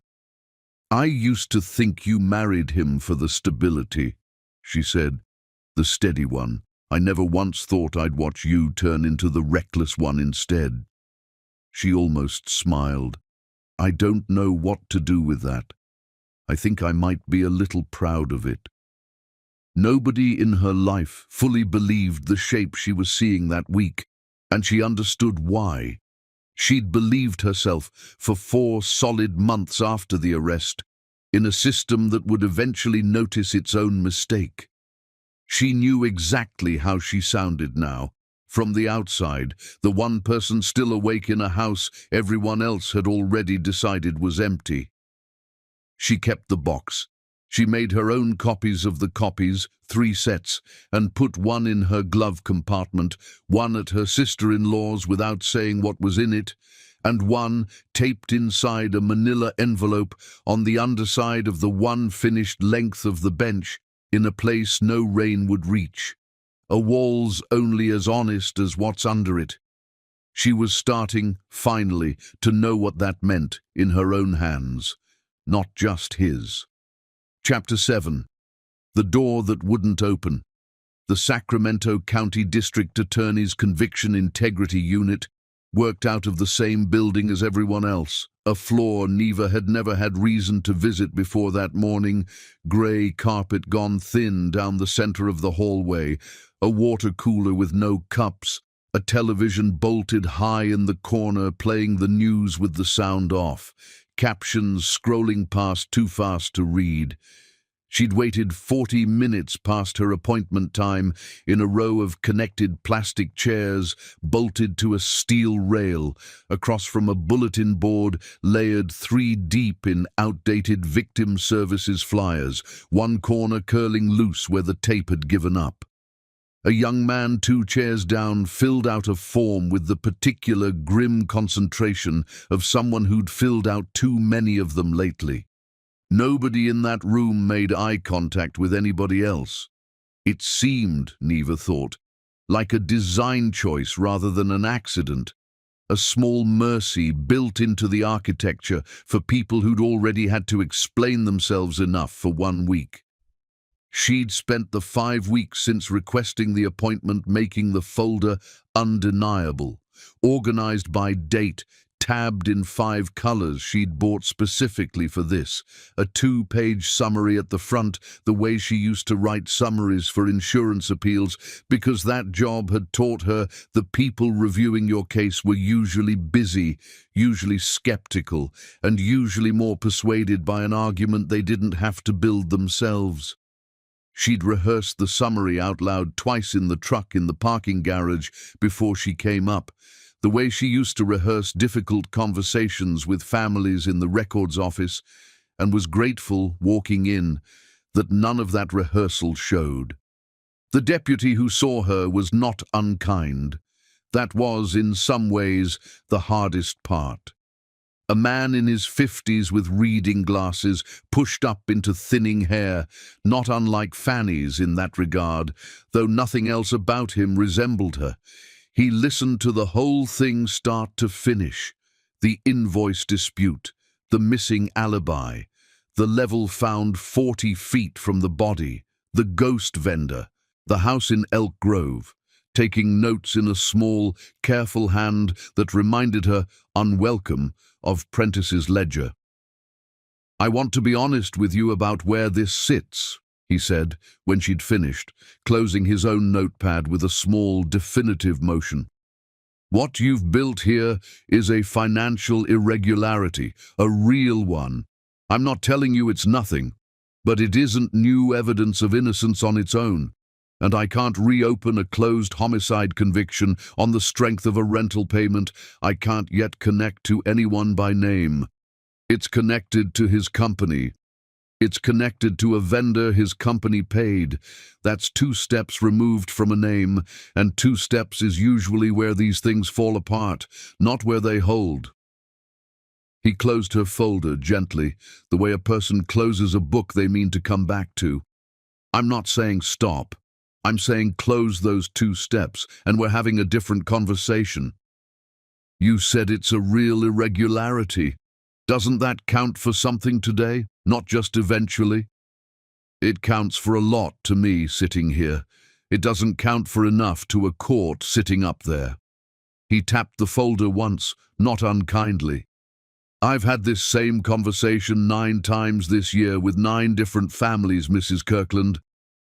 "I used to think you married him for the stability," she said. "The steady one. I never once thought I'd watch you turn into the reckless one instead." She almost smiled. "I don't know what to do with that. I think I might be a little proud of it." Nobody in her life fully believed the shape she was seeing that week, and she understood why. She'd believed herself for 4 solid months after the arrest, in a system that would eventually notice its own mistake. She knew exactly how she sounded now. From the outside, the one person still awake in a house everyone else had already decided was empty. She kept the box. She made her own copies of the copies, 3 sets, and put one in her glove compartment, one at her sister-in-law's without saying what was in it, and one taped inside a manila envelope on the underside of the one finished length of the bench, in a place no rain would reach. A wall's only as honest as what's under it. She was starting, finally, to know what that meant in her own hands, not just his. Chapter 7. The Door That Wouldn't Open. The Sacramento County District Attorney's Conviction Integrity Unit worked out of the same building as everyone else. A floor Neva had never had reason to visit before that morning, grey carpet gone thin down the center of the hallway, a water cooler with no cups, a television bolted high in the corner playing the news with the sound off, captions scrolling past too fast to read. She'd waited 40 minutes past her appointment time in a row of connected plastic chairs bolted to a steel rail across from a bulletin board layered 3 deep in outdated victim services flyers, one corner curling loose where the tape had given up. A young man 2 chairs down filled out a form with the particular grim concentration of someone who'd filled out too many of them lately. Nobody in that room made eye contact with anybody else. It seemed, Neva thought, like a design choice rather than an accident, a small mercy built into the architecture for people who'd already had to explain themselves enough for 1 week. She'd spent the 5 weeks since requesting the appointment making the folder undeniable, organized by date, tabbed in 5 colors she'd bought specifically for this, a 2-page summary at the front, the way she used to write summaries for insurance appeals, because that job had taught her the people reviewing your case were usually busy, usually skeptical, and usually more persuaded by an argument they didn't have to build themselves. She'd rehearsed the summary out loud twice in the truck in the parking garage before she came up, the way she used to rehearse difficult conversations with families in the records office, and was grateful, walking in, that none of that rehearsal showed. The deputy who saw her was not unkind. That was, in some ways, the hardest part. A man in his 50s with reading glasses, pushed up into thinning hair, not unlike Fanny's in that regard, though nothing else about him resembled her. He listened to the whole thing start to finish. The invoice dispute, the missing alibi, the level found 40 feet from the body, the ghost vendor, the house in Elk Grove, taking notes in a small, careful hand that reminded her, unwelcome, of Prentice's ledger. "I want to be honest with you about where this sits," he said, when she'd finished, closing his own notepad with a small, definitive motion. "What you've built here is a financial irregularity, a real one. I'm not telling you it's nothing, but it isn't new evidence of innocence on its own, and I can't reopen a closed homicide conviction on the strength of a rental payment I can't yet connect to anyone by name. It's connected to his company. It's connected to a vendor his company paid. That's 2 steps removed from a name, and 2 steps is usually where these things fall apart, not where they hold." He closed her folder gently, the way a person closes a book they mean to come back to. "I'm not saying stop. I'm saying close those 2 steps, and we're having a different conversation. You said it's a real irregularity. Doesn't that count for something today, not just eventually?" "It counts for a lot to me sitting here. It doesn't count for enough to a court sitting up there." He tapped the folder once, not unkindly. "I've had this same conversation 9 times this year with 9 different families, Mrs. Kirkland.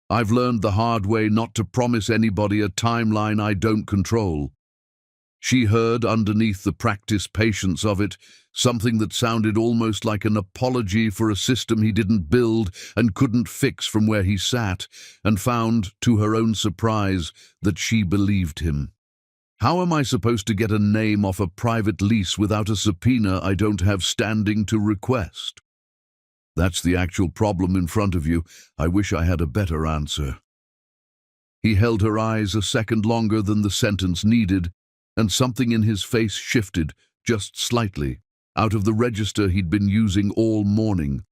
I've learned the hard way not to promise anybody a timeline I don't control." She heard underneath the practiced patience of it something that sounded almost like an apology for a system he didn't build and couldn't fix from where he sat, and found, to her own surprise, that she believed him. "How am I supposed to get a name off a private lease without a subpoena I don't have standing to request?" "That's the actual problem in front of you. I wish I had a better answer." He held her eyes a second longer than the sentence needed, and something in his face shifted, just slightly, out of the register he'd been using all morning.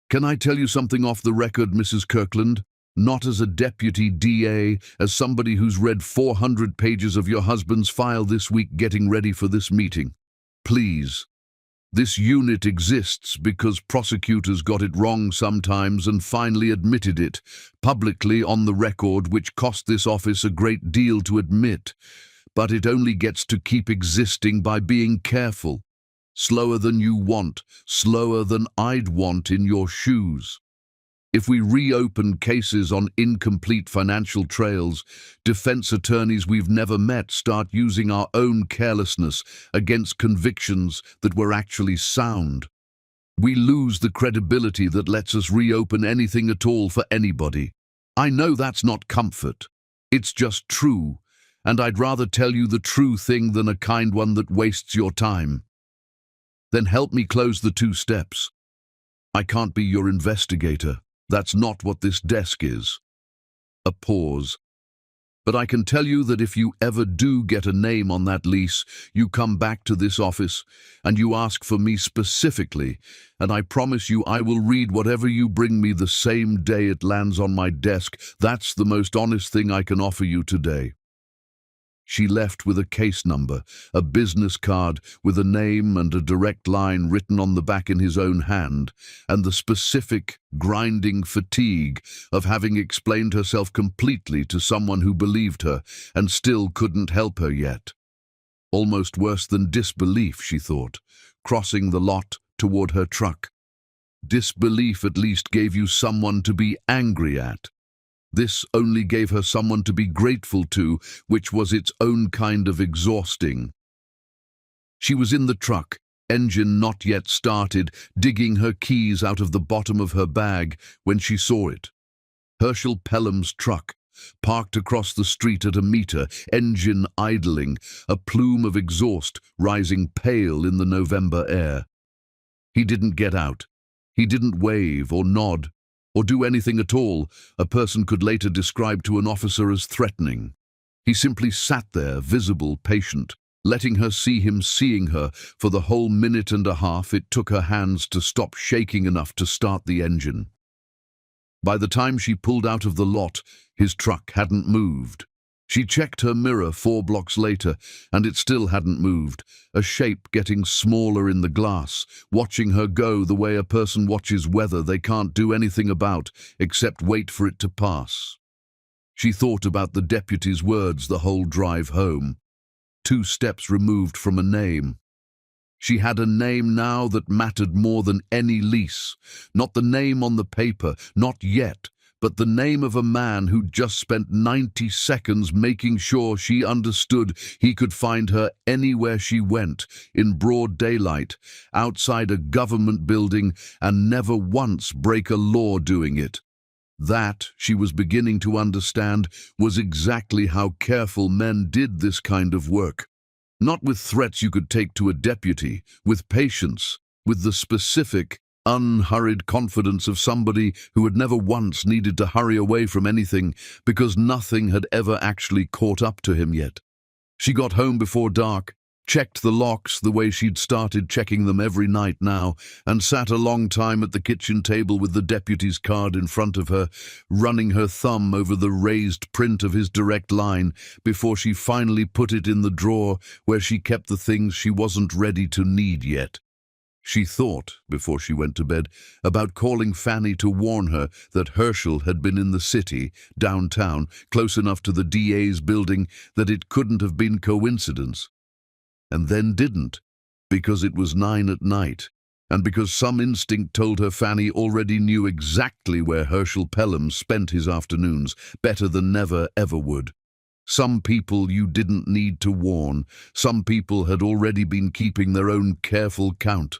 "Can I tell you something off the record, Mrs. Kirkland? Not as a deputy DA, as somebody who's read 400 pages of your husband's file this week getting ready for this meeting. Please. This unit exists because prosecutors got it wrong sometimes and finally admitted it, publicly on the record, which cost this office a great deal to admit. but it only gets to keep existing by being careful. Slower than you want, slower than I'd want in your shoes. If we reopen cases on incomplete financial trails, defense attorneys we've never met start using our own carelessness against convictions that were actually sound. We lose the credibility that lets us reopen anything at all for anybody. I know that's not comfort. It's just true, and I'd rather tell you the true thing than a kind one that wastes your time. Then help me close the 2 steps. I can't be your investigator. That's not what this desk is. A pause. But I can tell you that if you ever do get a name on that lease, you come back to this office and you ask for me specifically, and I promise you I will read whatever you bring me the same day it lands on my desk. That's the most honest thing I can offer you today. She left with a case number, a business card with a name and a direct line written on the back in his own hand, and the specific, grinding fatigue of having explained herself completely to someone who believed her and still couldn't help her yet. Almost worse than disbelief, she thought, crossing the lot toward her truck. Disbelief at least gave you someone to be angry at. This only gave her someone to be grateful to, which was its own kind of exhausting. She was in the truck, engine not yet started, digging her keys out of the bottom of her bag when she saw it. Herschel Pelham's truck, parked across the street at a meter, engine idling, a plume of exhaust rising pale in the November air. He didn't get out. He didn't wave or nod or do anything at all a person could later describe to an officer as threatening. He simply sat there, visible, patient, letting her see him seeing her for the whole minute and a half it took her hands to stop shaking enough to start the engine. By the time she pulled out of the lot, his truck hadn't moved. She checked her mirror 4 blocks later, and it still hadn't moved, a shape getting smaller in the glass, watching her go the way a person watches weather they can't do anything about except wait for it to pass. She thought about the deputy's words the whole drive home. 2 steps removed from a name. She had a name now that mattered more than any lease. Not the name on the paper, not yet, but the name of a man who'd just spent 90 seconds making sure she understood he could find her anywhere she went, in broad daylight, outside a government building, and never once break a law doing it. That, she was beginning to understand, was exactly how careful men did this kind of work. Not with threats you could take to a deputy, with patience, with the specific, unhurried confidence of somebody who had never once needed to hurry away from anything because nothing had ever actually caught up to him yet. She got home before dark, checked the locks the way she'd started checking them every night now, and sat a long time at the kitchen table with the deputy's card in front of her, running her thumb over the raised print of his direct line before she finally put it in the drawer where she kept the things she wasn't ready to need yet. She thought, before she went to bed, about calling Fanny to warn her that Herschel had been in the city, downtown, close enough to the DA's building that it couldn't have been coincidence. And then didn't, because it was 9 at night, and because some instinct told her Fanny already knew exactly where Herschel Pelham spent his afternoons, better than never ever would. Some people you didn't need to warn. Some people had already been keeping their own careful count.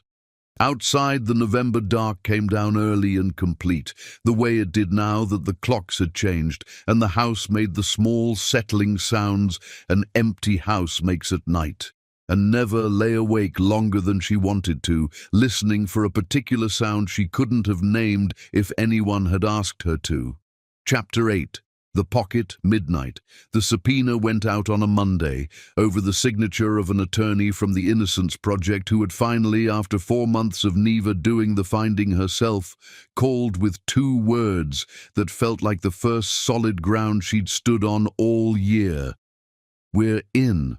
Outside, the November dark came down early and complete, the way it did now that the clocks had changed, and the house made the small, settling sounds an empty house makes at night, and never lay awake longer than she wanted to, listening for a particular sound she couldn't have named if anyone had asked her to. Chapter 8. The Pocket, midnight. The subpoena went out on a Monday, over the signature of an attorney from the Innocence Project who had finally, after 4 months of Neva doing the finding herself, called with 2 words that felt like the first solid ground she'd stood on all year. We're in.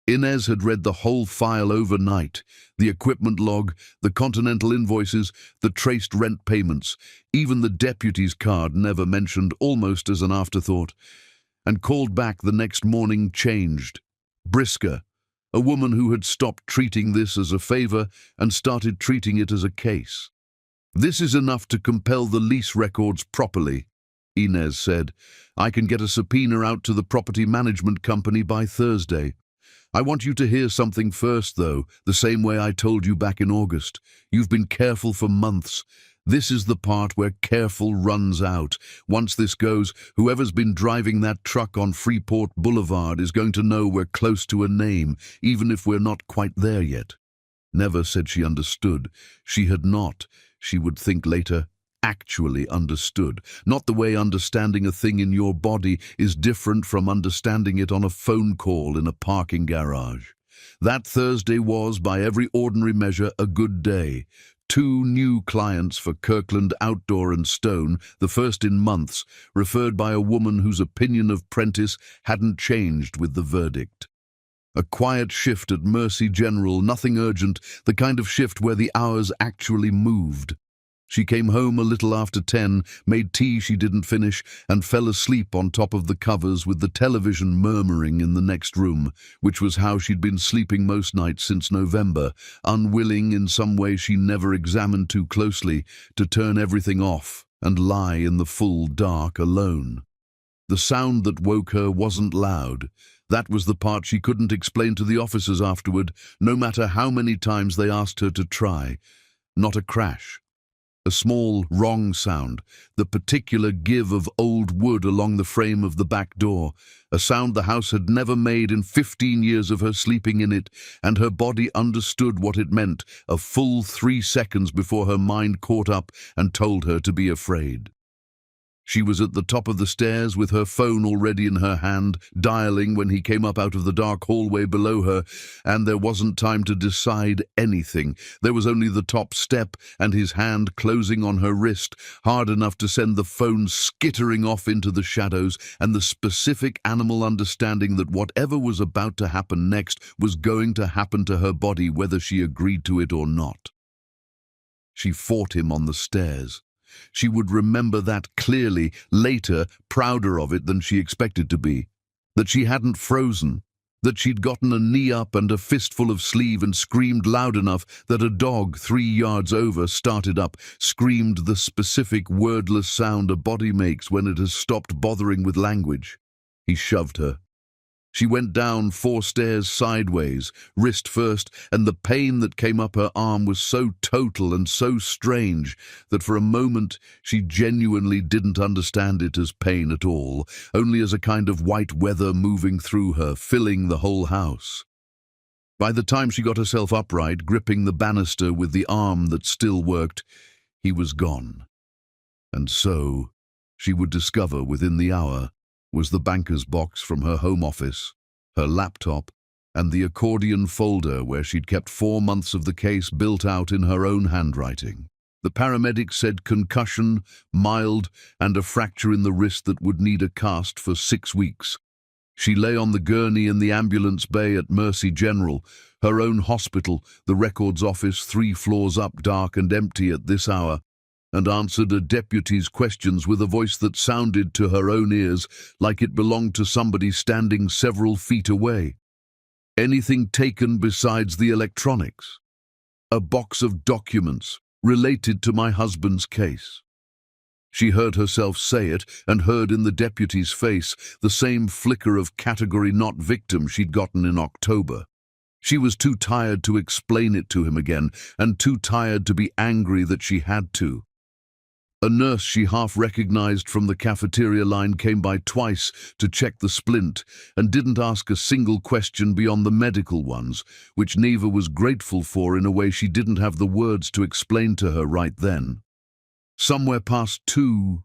Inez had read the whole file overnight, the equipment log, the Continental invoices, the traced rent payments, even the deputy's card never mentioned almost as an afterthought. and called back the next morning changed, brisker, a woman who had stopped treating this as a favor and started treating it as a case. "This is enough to compel the lease records properly," Inez said. "I can get a subpoena out to the property management company by Thursday. I want you to hear something first, though, the same way I told you back in August. You've been careful for months. This is the part where careful runs out. Once this goes, whoever's been driving that truck on Freeport Boulevard is going to know we're close to a name, even if we're not quite there yet." Never said she understood. She had not, she would think later, actually understood. Not the way understanding a thing in your body is different from understanding it on a phone call in a parking garage. That Thursday was, by every ordinary measure, a good day. 2 new clients for Kirkland Outdoor and Stone, the first in months, referred by a woman whose opinion of Prentice hadn't changed with the verdict. A quiet shift at Mercy General, nothing urgent, the kind of shift where the hours actually moved. She came home a little after 10, made tea she didn't finish, and fell asleep on top of the covers with the television murmuring in the next room, which was how she'd been sleeping most nights since November, unwilling in some way she never examined too closely to turn everything off and lie in the full dark alone. The sound that woke her wasn't loud. That was the part she couldn't explain to the officers afterward, no matter how many times they asked her to try. Not a crash. A small, wrong sound, the particular give of old wood along the frame of the back door, a sound the house had never made in 15 years of her sleeping in it, and her body understood what it meant a full 3 seconds before her mind caught up and told her to be afraid. She was at the top of the stairs with her phone already in her hand, dialing when he came up out of the dark hallway below her, and there wasn't time to decide anything. There was only the top step and his hand closing on her wrist, hard enough to send the phone skittering off into the shadows, and the specific animal understanding that whatever was about to happen next was going to happen to her body whether she agreed to it or not. She fought him on the stairs. She would remember that clearly, later, prouder of it than she expected to be. That she hadn't frozen. That she'd gotten a knee up and a fistful of sleeve and screamed loud enough that a dog 3 yards over started up, screamed the specific wordless sound a body makes when it has stopped bothering with language. He shoved her. She went down 4 stairs sideways, wrist first, and the pain that came up her arm was so total and so strange that for a moment she genuinely didn't understand it as pain at all, only as a kind of white weather moving through her, filling the whole house. By the time she got herself upright, gripping the banister with the arm that still worked, he was gone. And so, she would discover within the hour, was the banker's box from her home office, her laptop, and the accordion folder where she'd kept 4 months of the case built out in her own handwriting. The paramedic said concussion, mild, and a fracture in the wrist that would need a cast for 6 weeks. She lay on the gurney in the ambulance bay at Mercy General, her own hospital, the records office 3 floors up, dark and empty at this hour, and answered a deputy's questions with a voice that sounded to her own ears like it belonged to somebody standing several feet away. "Anything taken besides the electronics?" "A box of documents related to my husband's case." She heard herself say it and heard in the deputy's face the same flicker of category not victim she'd gotten in October. She was too tired to explain it to him again, and too tired to be angry that she had to. A nurse she half recognized from the cafeteria line came by twice to check the splint and didn't ask a single question beyond the medical ones, which Neva was grateful for in a way she didn't have the words to explain to her right then. Somewhere past 2,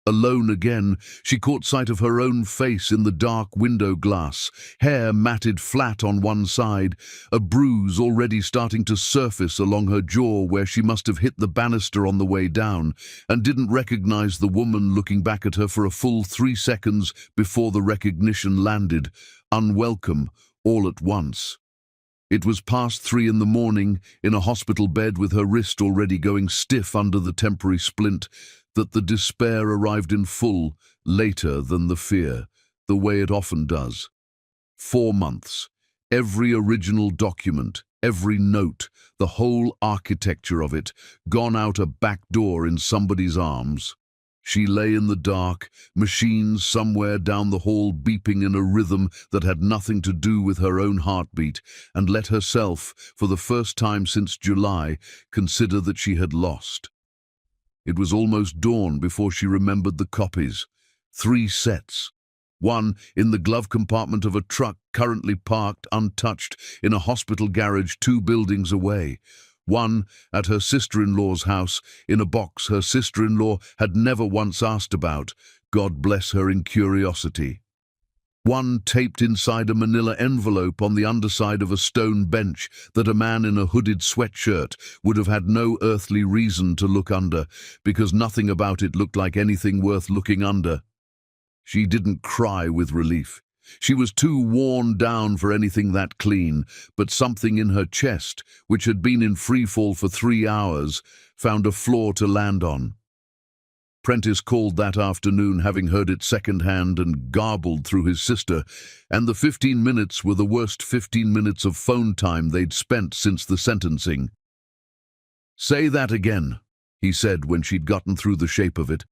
alone again, she caught sight of her own face in the dark window glass, hair matted flat on one side, a bruise already starting to surface along her jaw where she must have hit the banister on the way down, and didn't recognize the woman looking back at her for a full 3 seconds before the recognition landed, unwelcome, all at once. It was past 3 in the morning, in a hospital bed with her wrist already going stiff under the temporary splint, that the despair arrived in full, later than the fear. the way it often does. 4 months. Every original document, every note, the whole architecture of it, gone out a back door in somebody's arms. She lay in the dark, machines somewhere down the hall beeping in a rhythm that had nothing to do with her own heartbeat, and let herself, for the first time since July, consider that she had lost. It was almost dawn before she remembered the copies. 3 sets. One in the glove compartment of a truck currently parked untouched in a hospital garage 2 buildings away. One at her sister-in-law's house in a box her sister-in-law had never once asked about, God bless her incuriosity. One taped inside a manila envelope on the underside of a stone bench that a man in a hooded sweatshirt would have had no earthly reason to look under, because nothing about it looked like anything worth looking under. She didn't cry with relief. She was too worn down for anything that clean, but something in her chest, which had been in freefall for 3 hours, found a floor to land on. Prentice called that afternoon, having heard it second-hand and garbled through his sister, and the 15 minutes were the worst 15 minutes of phone time they'd spent since the sentencing. "Say that again," he said when she'd gotten through the shape of it.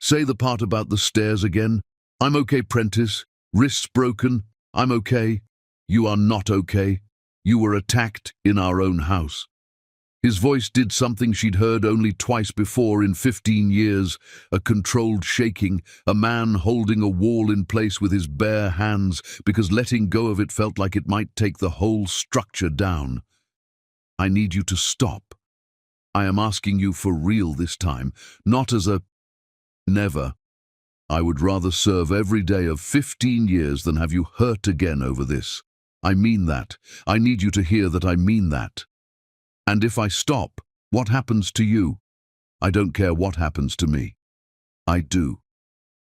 "Say the part about the stairs again. I'm okay, Prentice. Wrists broken. I'm okay. You are not okay. You were attacked in our own house." His voice did something she'd heard only twice before in 15 years, a controlled shaking, a man holding a wall in place with his bare hands because letting go of it felt like it might take the whole structure down. "I need you to stop. I am asking you for real this time, not as a never. I would rather serve every day of 15 years than have you hurt again over this. I mean that. I need you to hear that I mean that. And if I stop, what happens to you? I don't care what happens to me. I do."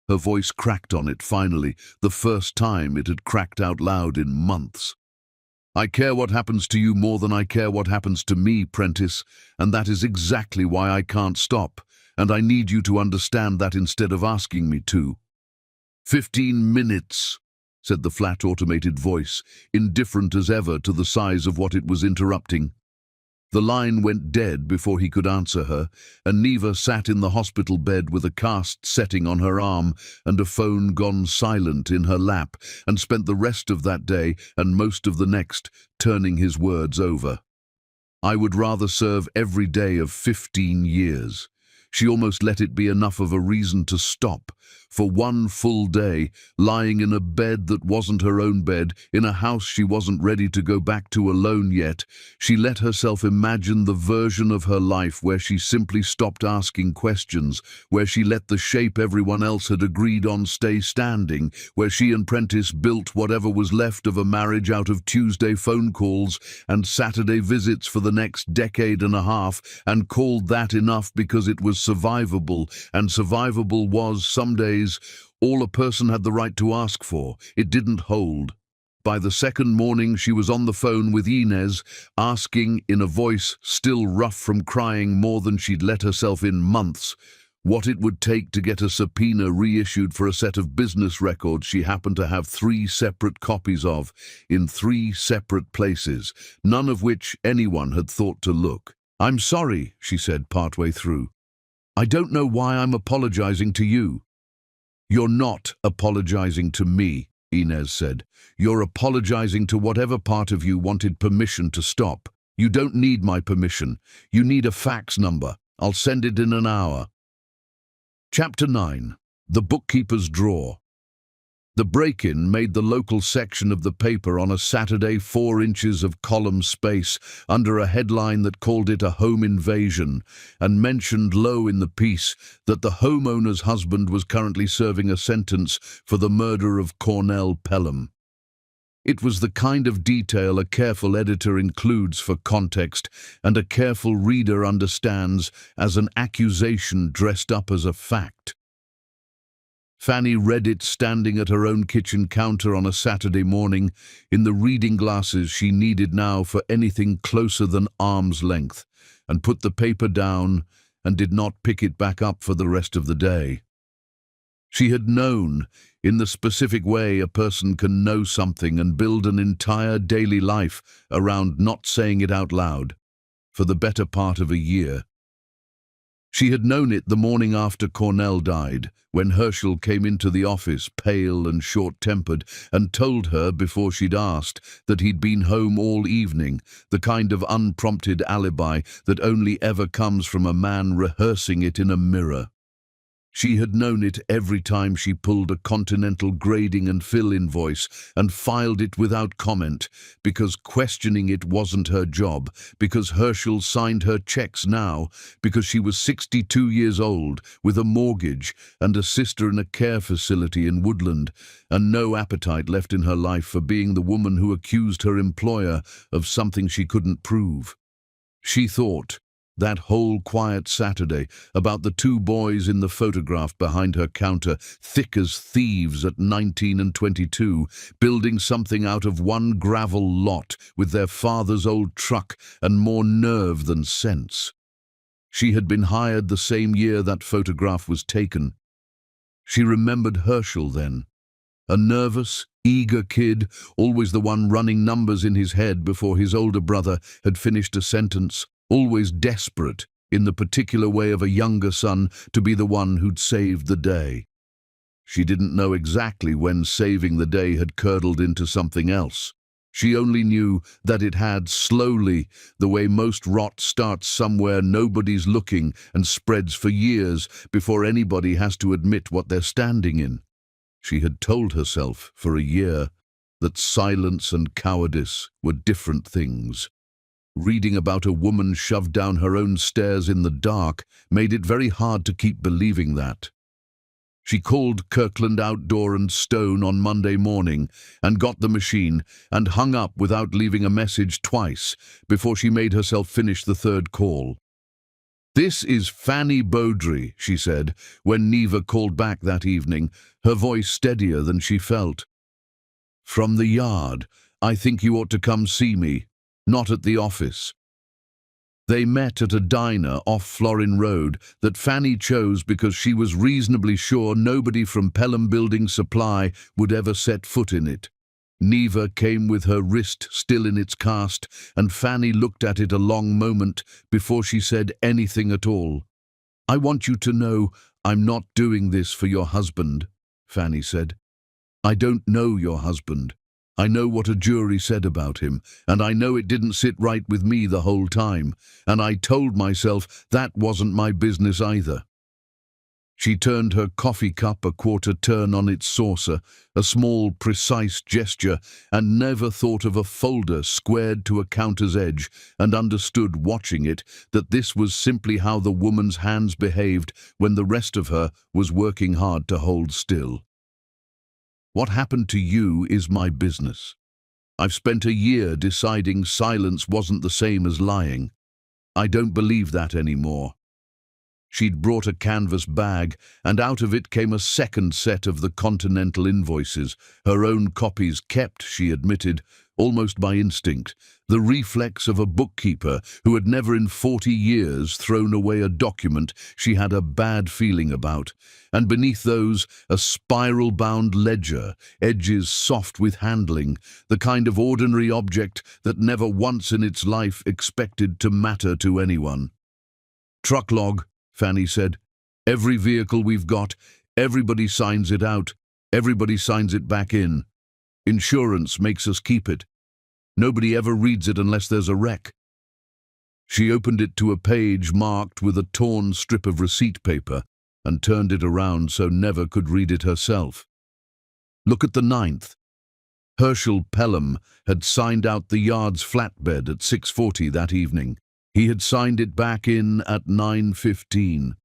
Her voice cracked on it finally, the first time it had cracked out loud in months. "I care what happens to you more than I care what happens to me, Prentice, and that is exactly why I can't stop. And I need you to understand that instead of asking me to." 15 minutes, said the flat automated voice, indifferent as ever to the size of what it was interrupting. The line went dead before he could answer her, and Neva sat in the hospital bed with a cast setting on her arm and a phone gone silent in her lap, and spent the rest of that day and most of the next turning his words over. "I would rather serve every day of 15 years. She almost let it be enough of a reason to stop. For 1 full day, lying in a bed that wasn't her own bed, in a house she wasn't ready to go back to alone yet, she let herself imagine the version of her life where she simply stopped asking questions, where she let the shape everyone else had agreed on stay standing, where she and Prentice built whatever was left of a marriage out of Tuesday phone calls and Saturday visits for the next decade and a half, and called that enough because it was survivable, and survivable was, some days, all a person had the right to ask for. It didn't hold. By the second morning she was on the phone with Inez, asking, in a voice still rough from crying more than she'd let herself in months, what it would take to get a subpoena reissued for a set of business records she happened to have 3 separate copies of, in 3 separate places, none of which anyone had thought to look. "I'm sorry," she said partway through. "I don't know why I'm apologizing to you." "You're not apologizing to me," Inez said. "You're apologizing to whatever part of you wanted permission to stop. You don't need my permission. You need a fax number. I'll send it in an hour." Chapter 9. The Bookkeeper's Drawer. The break-in made the local section of the paper on a Saturday 4 inches of column space under a headline that called it a home invasion and mentioned low in the piece that the homeowner's husband was currently serving a sentence for the murder of Cornell Pelham. It was the kind of detail a careful editor includes for context and a careful reader understands as an accusation dressed up as a fact. Fanny read it standing at her own kitchen counter on a Saturday morning, in the reading glasses she needed now for anything closer than arm's length, and put the paper down and did not pick it back up for the rest of the day. She had known, in the specific way a person can know something and build an entire daily life around not saying it out loud, for the better part of a year. She had known it the morning after Cornell died, when Herschel came into the office, pale and short-tempered, and told her, before she'd asked, that he'd been home all evening, the kind of unprompted alibi that only ever comes from a man rehearsing it in a mirror. She had known it every time she pulled a Continental grading and fill invoice and filed it without comment, because questioning it wasn't her job, because Herschel signed her checks now, because she was 62 years old, with a mortgage and a sister in a care facility in Woodland, and no appetite left in her life for being the woman who accused her employer of something she couldn't prove. She thought, that whole quiet Saturday, about the two boys in the photograph behind her counter, thick as thieves at 19 and 22, building something out of one gravel lot with their father's old truck and more nerve than sense. She had been hired the same year that photograph was taken. She remembered Herschel then. A nervous, eager kid, always the one running numbers in his head before his older brother had finished a sentence, always desperate, in the particular way of a younger son, to be the one who'd saved the day. She didn't know exactly when saving the day had curdled into something else. She only knew that it had, slowly, the way most rot starts somewhere nobody's looking and spreads for years before anybody has to admit what they're standing in. She had told herself, for a year, that silence and cowardice were different things. Reading about a woman shoved down her own stairs in the dark made it very hard to keep believing that. She called Kirkland Outdoor and Stone on Monday morning and got the machine and hung up without leaving a message twice before she made herself finish the third call. "This is Fanny Beaudry," she said, when Neva called back that evening, her voice steadier than she felt. "From the yard. I think you ought to come see me. Not at the office." They met at a diner off Florin Road that Fanny chose because she was reasonably sure nobody from Pelham Building Supply would ever set foot in it. Neva came with her wrist still in its cast, and Fanny looked at it a long moment before she said anything at all. "I want you to know I'm not doing this for your husband," Fanny said. "I don't know your husband. I know what a jury said about him, and I know it didn't sit right with me the whole time, and I told myself that wasn't my business either." She turned her coffee cup a quarter turn on its saucer, a small, precise gesture, and never thought of a folder squared to a counter's edge, and understood, watching it, that this was simply how the woman's hands behaved when the rest of her was working hard to hold still. "What happened to you is my business. I've spent a year deciding silence wasn't the same as lying. I don't believe that anymore." She'd brought a canvas bag, and out of it came a second set of the Continental invoices, her own copies kept, she admitted, almost by instinct, the reflex of a bookkeeper who had never in 40 years thrown away a document she had a bad feeling about, and beneath those a spiral-bound ledger, edges soft with handling, the kind of ordinary object that never once in its life expected to matter to anyone. "Truck log," Fanny said. "Every vehicle we've got, everybody signs it out, everybody signs it back in. Insurance makes us keep it. Nobody ever reads it unless there's a wreck." She opened it to a page marked with a torn strip of receipt paper and turned it around so Neva could read it herself. "Look at the 9th. Herschel Pelham had signed out the yard's flatbed at 6:40 that evening. He had signed it back in at 9:15.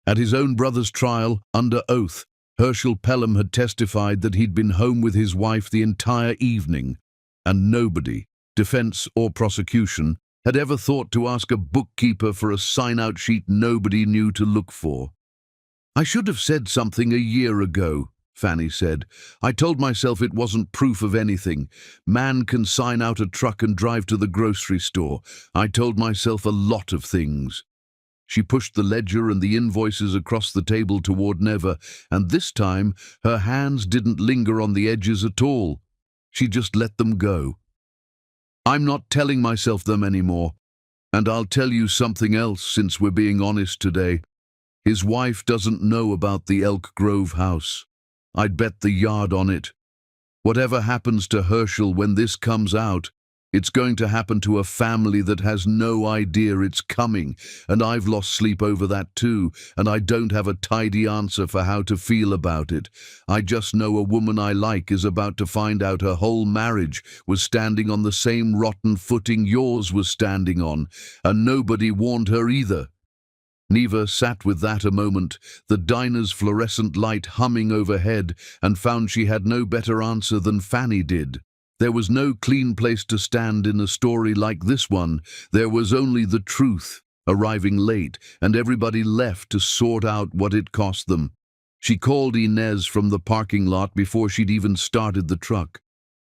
At his own brother's trial, under oath, Herschel Pelham had testified that he'd been home with his wife the entire evening, and nobody, defense or prosecution, had ever thought to ask a bookkeeper for a sign-out sheet nobody knew to look for. "I should have said something a year ago," Fanny said. "I told myself it wasn't proof of anything. Man can sign out a truck and drive to the grocery store. I told myself a lot of things." She pushed the ledger and the invoices across the table toward Neva, and this time her hands didn't linger on the edges at all. She just let them go. I'm not telling myself them anymore, and I'll tell you something else since we're being honest today. His wife doesn't know about the Elk Grove house. I'd bet the yard on it. Whatever happens to Herschel when this comes out, it's going to happen to a family that has no idea it's coming, and I've lost sleep over that too, and I don't have a tidy answer for how to feel about it. I just know a woman I like is about to find out her whole marriage was standing on the same rotten footing yours was standing on, and nobody warned her either. Neva sat with that a moment, the diner's fluorescent light humming overhead, and found she had no better answer than Fanny did. There was no clean place to stand in a story like this one. There was only the truth, arriving late, and everybody left to sort out what it cost them. She called Inez from the parking lot before she'd even started the truck.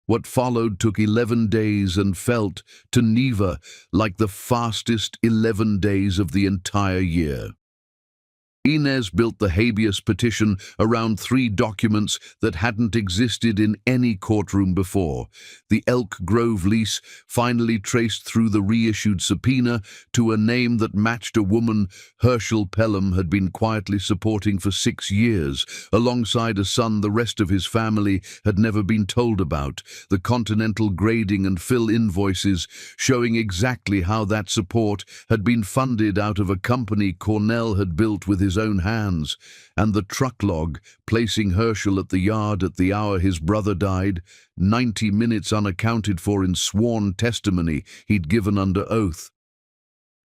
What followed took 11 days and felt, to Neva, like the fastest 11 days of the entire year. Inez built the habeas petition around 3 documents that hadn't existed in any courtroom before. The Elk Grove lease finally traced through the reissued subpoena to a name that matched a woman Herschel Pelham had been quietly supporting for 6 years, alongside a son the rest of his family had never been told about. The Continental grading and fill invoices showing exactly how that support had been funded out of a company Cornell had built with his own hands, and the truck log placing Herschel at the yard at the hour his brother died, 90 minutes unaccounted for in sworn testimony he'd given under oath.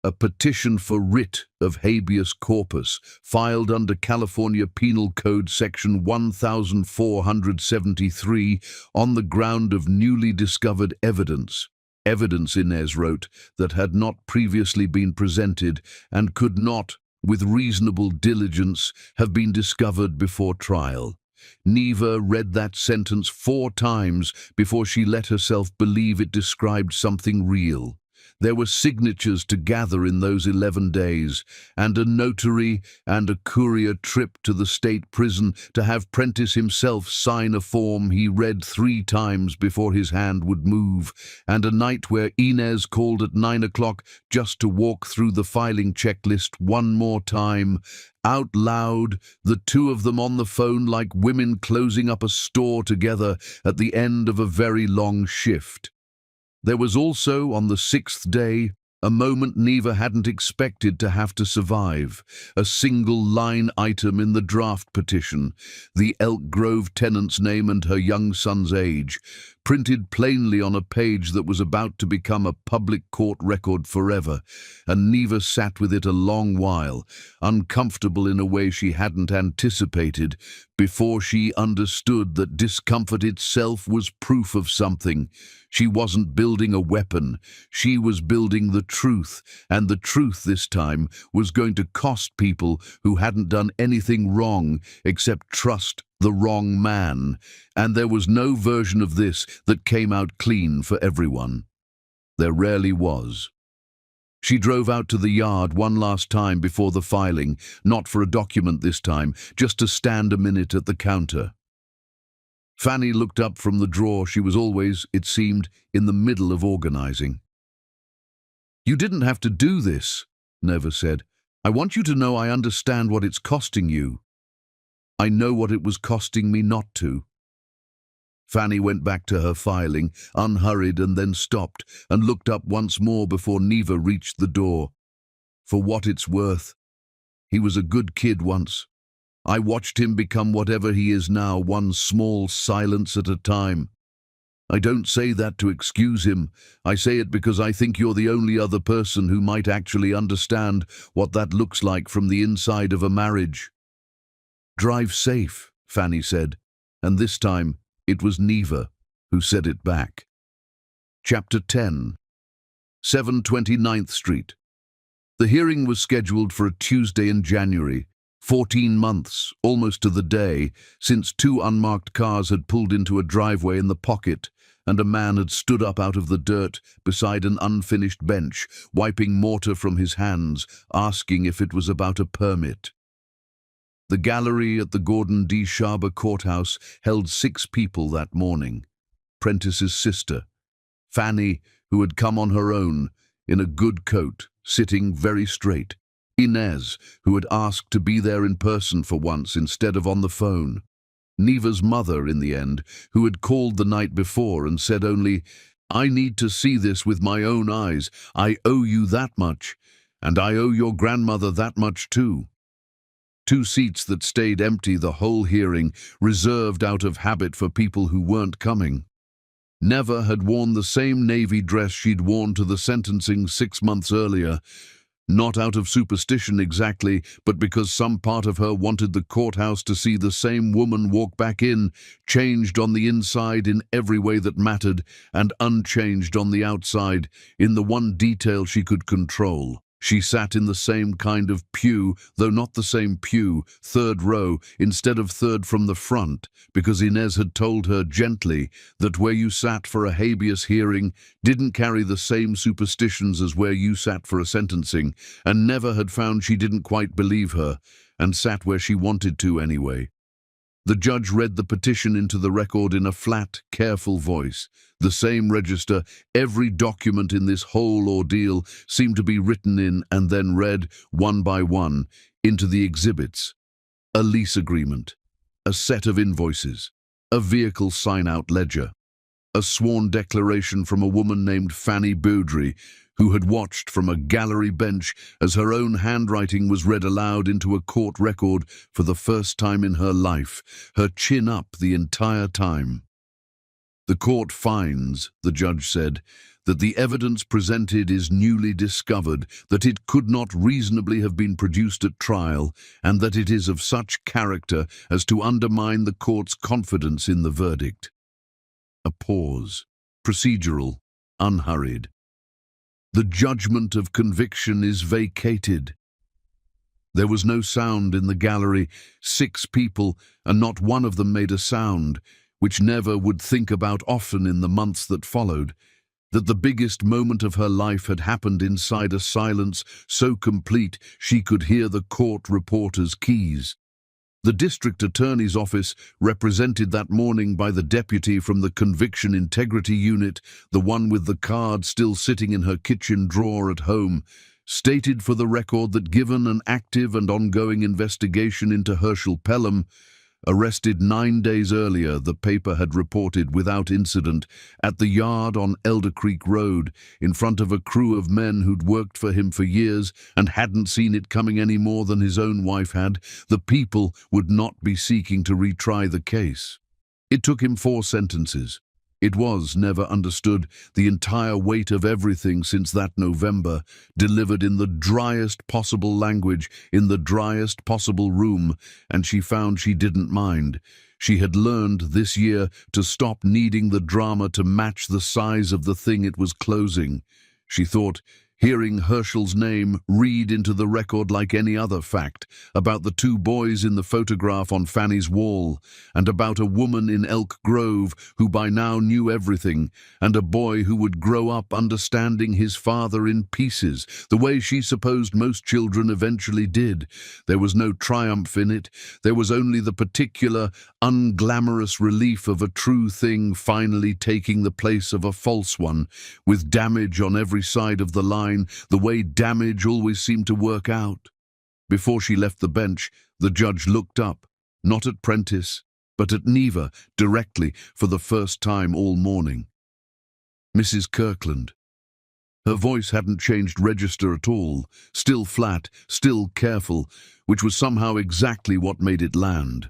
A petition for writ of habeas corpus filed under California Penal Code Section 1473 on the ground of newly discovered evidence. Evidence, Inez wrote, that had not previously been presented and could not, with reasonable diligence, have been discovered before trial. Neva read that sentence 4 times before she let herself believe it described something real. There were signatures to gather in those 11 days, and a notary and a courier trip to the state prison to have Prentice himself sign a form he read 3 times before his hand would move, and a night where Inez called at 9 o'clock just to walk through the filing checklist one more time, out loud, the 2 of them on the phone like women closing up a store together at the end of a very long shift. There was also, on the 6th day, a moment Neva hadn't expected to have to survive, a single line item in the draft petition, the Elk Grove tenant's name and her young son's age, printed plainly on a page that was about to become a public court record forever, and Neva sat with it a long while, uncomfortable in a way she hadn't anticipated, before she understood that discomfort itself was proof of something. She wasn't building a weapon, she was building the truth, and the truth this time was going to cost people who hadn't done anything wrong except trust the wrong man, and there was no version of this that came out clean for everyone. There rarely was. She drove out to the yard one last time before the filing, not for a document this time, just to stand a minute at the counter. Fanny looked up from the drawer she was always, it seemed, in the middle of organizing. "You didn't have to do this," Neva said. "I want you to know I understand what it's costing you. I know what it was costing me not to." Fanny went back to her filing, unhurried, and then stopped and looked up once more before Neva reached the door. "For what it's worth, he was a good kid once. I watched him become whatever he is now, one small silence at a time. I don't say that to excuse him. I say it because I think you're the only other person who might actually understand what that looks like from the inside of a marriage." "Drive safe," Fanny said, and this time it was Neva who said it back. Chapter 10. 729th Street. The hearing was scheduled for a Tuesday in January, 14 months, almost to the day, since two unmarked cars had pulled into a driveway in the pocket, and a man had stood up out of the dirt beside an unfinished bench, wiping mortar from his hands, asking if it was about a permit. The gallery at the Gordon D. Sharber courthouse held 6 people that morning. Prentice's sister, Fanny, who had come on her own, in a good coat, sitting very straight. Inez, who had asked to be there in person for once instead of on the phone. Neva's mother, in the end, who had called the night before and said only, "I need to see this with my own eyes. I owe you that much, and I owe your grandmother that much too." 2 seats that stayed empty the whole hearing, reserved out of habit for people who weren't coming. Neva had worn the same navy dress she'd worn to the sentencing 6 months earlier, not out of superstition exactly, but because some part of her wanted the courthouse to see the same woman walk back in, changed on the inside in every way that mattered, and unchanged on the outside, in the one detail she could control. She sat in the same kind of pew, though not the same pew, 3rd row, instead of 3rd from the front, because Inez had told her gently that where you sat for a habeas hearing didn't carry the same superstitions as where you sat for a sentencing, and Neva had found she didn't quite believe her, and sat where she wanted to anyway. The judge read the petition into the record in a flat, careful voice. The same register, every document in this whole ordeal seemed to be written in and then read, one by one, into the exhibits. A lease agreement, a set of invoices, a vehicle sign-out ledger, a sworn declaration from a woman named Fanny Boudry, who had watched from a gallery bench as her own handwriting was read aloud into a court record for the first time in her life, her chin up the entire time. The court finds, the judge said, that the evidence presented is newly discovered, that it could not reasonably have been produced at trial, and that it is of such character as to undermine the court's confidence in the verdict. A pause, procedural, unhurried. The judgment of conviction is vacated. There was no sound in the gallery, 6 people, and not one of them made a sound, which Neva would think about often in the months that followed, that the biggest moment of her life had happened inside a silence so complete she could hear the court reporter's keys. The district attorney's office, represented that morning by the deputy from the Conviction Integrity Unit, the one with the card still sitting in her kitchen drawer at home, stated for the record that given an active and ongoing investigation into Herschel Pelham, arrested 9 days earlier, the paper had reported without incident, at the yard on Elder Creek Road, in front of a crew of men who'd worked for him for years and hadn't seen it coming any more than his own wife had, the people would not be seeking to retry the case. It took him 4 sentences. It was, Neva understood, the entire weight of everything since that November, delivered in the driest possible language, in the driest possible room, and she found she didn't mind. She had learned this year to stop needing the drama to match the size of the thing it was closing. She thought, hearing Herschel's name read into the record like any other fact, about the 2 boys in the photograph on Fanny's wall, and about a woman in Elk Grove who by now knew everything, and a boy who would grow up understanding his father in pieces, the way she supposed most children eventually did. There was no triumph in it. There was only the particular, unglamorous relief of a true thing finally taking the place of a false one, with damage on every side of the line, the way damage always seemed to work out. Before she left the bench, the judge looked up, not at Prentice, but at Neva, directly, for the first time all morning. Mrs. Kirkland. Her voice hadn't changed register at all, still flat, still careful, which was somehow exactly what made it land.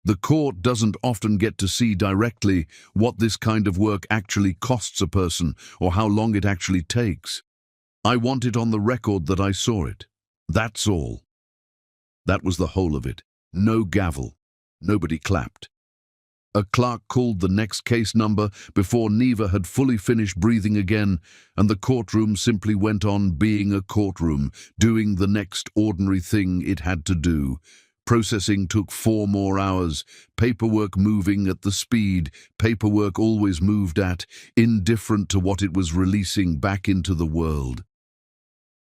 The court doesn't often get to see directly what this kind of work actually costs a person, or how long it actually takes. I want it on the record that I saw it. That's all. That was the whole of it. No gavel. Nobody clapped. A clerk called the next case number before Neva had fully finished breathing again, and the courtroom simply went on being a courtroom, doing the next ordinary thing it had to do. Processing took 4 more hours, paperwork moving at the speed paperwork always moved at, indifferent to what it was releasing back into the world.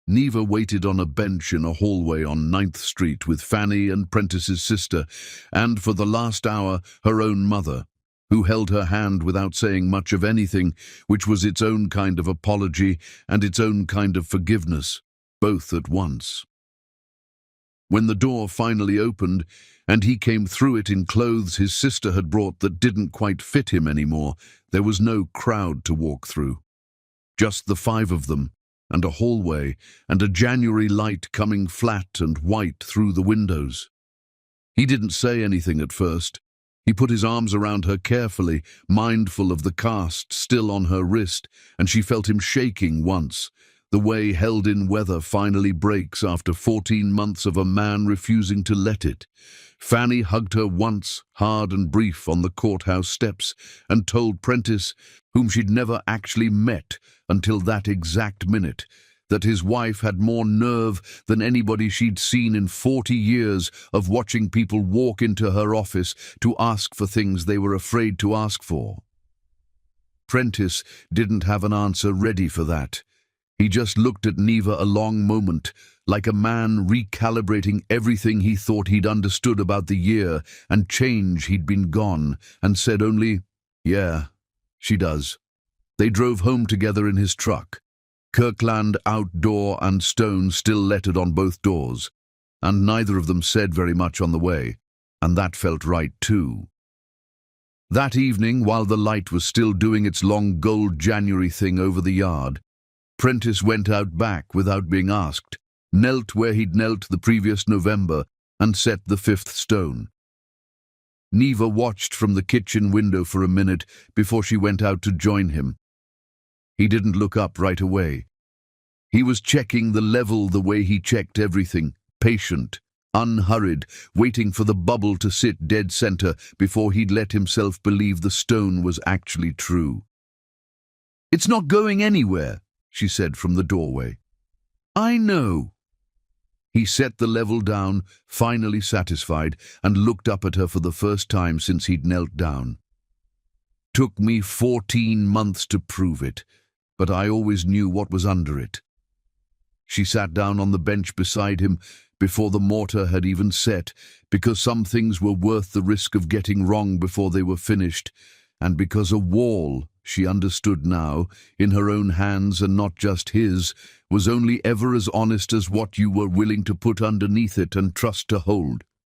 Neva waited on a bench in a hallway on 9th Street with Fanny and Prentice's sister, and for the last hour her own mother, who held her hand without saying much of anything, which was its own kind of apology and its own kind of forgiveness, both at once. When the door finally opened, and he came through it in clothes his sister had brought that didn't quite fit him anymore, there was no crowd to walk through. Just the 5 of them, and a hallway, and a January light coming flat and white through the windows. He didn't say anything at first. He put his arms around her carefully, mindful of the cast still on her wrist, and she felt him shaking once, the way held-in weather finally breaks after 14 months of a man refusing to let it. Fanny hugged her once, hard and brief, on the courthouse steps, and told Prentice, whom she'd never actually met until that exact minute, that his wife had more nerve than anybody she'd seen in 40 years of watching people walk into her office to ask for things they were afraid to ask for. Prentice didn't have an answer ready for that. He just looked at Neva a long moment, like a man recalibrating everything he thought he'd understood about the year and change he'd been gone, and said only, "Yeah, she does." They drove home together in his truck. Kirkland outdoor and stone still lettered on both doors, and neither of them said very much on the way, and that felt right too. That evening, while the light was still doing its long gold January thing over the yard, Prentice went out back without being asked, knelt where he'd knelt the previous November, and set the 5th stone. Neva watched from the kitchen window for a minute before she went out to join him. He didn't look up right away. He was checking the level the way he checked everything, patient, unhurried, waiting for the bubble to sit dead center before he'd let himself believe the stone was actually true. "It's not going anywhere," she said from the doorway. "I know." He set the level down, finally satisfied, and looked up at her for the first time since he'd knelt down. "Took me 14 months to prove it, but I always knew what was under it." She sat down on the bench beside him before the mortar had even set, because some things were worth the risk of getting wrong before they were finished, and because a wall, she understood now, in her own hands and not just his, was only ever as honest as what you were willing to put underneath it and trust to hold.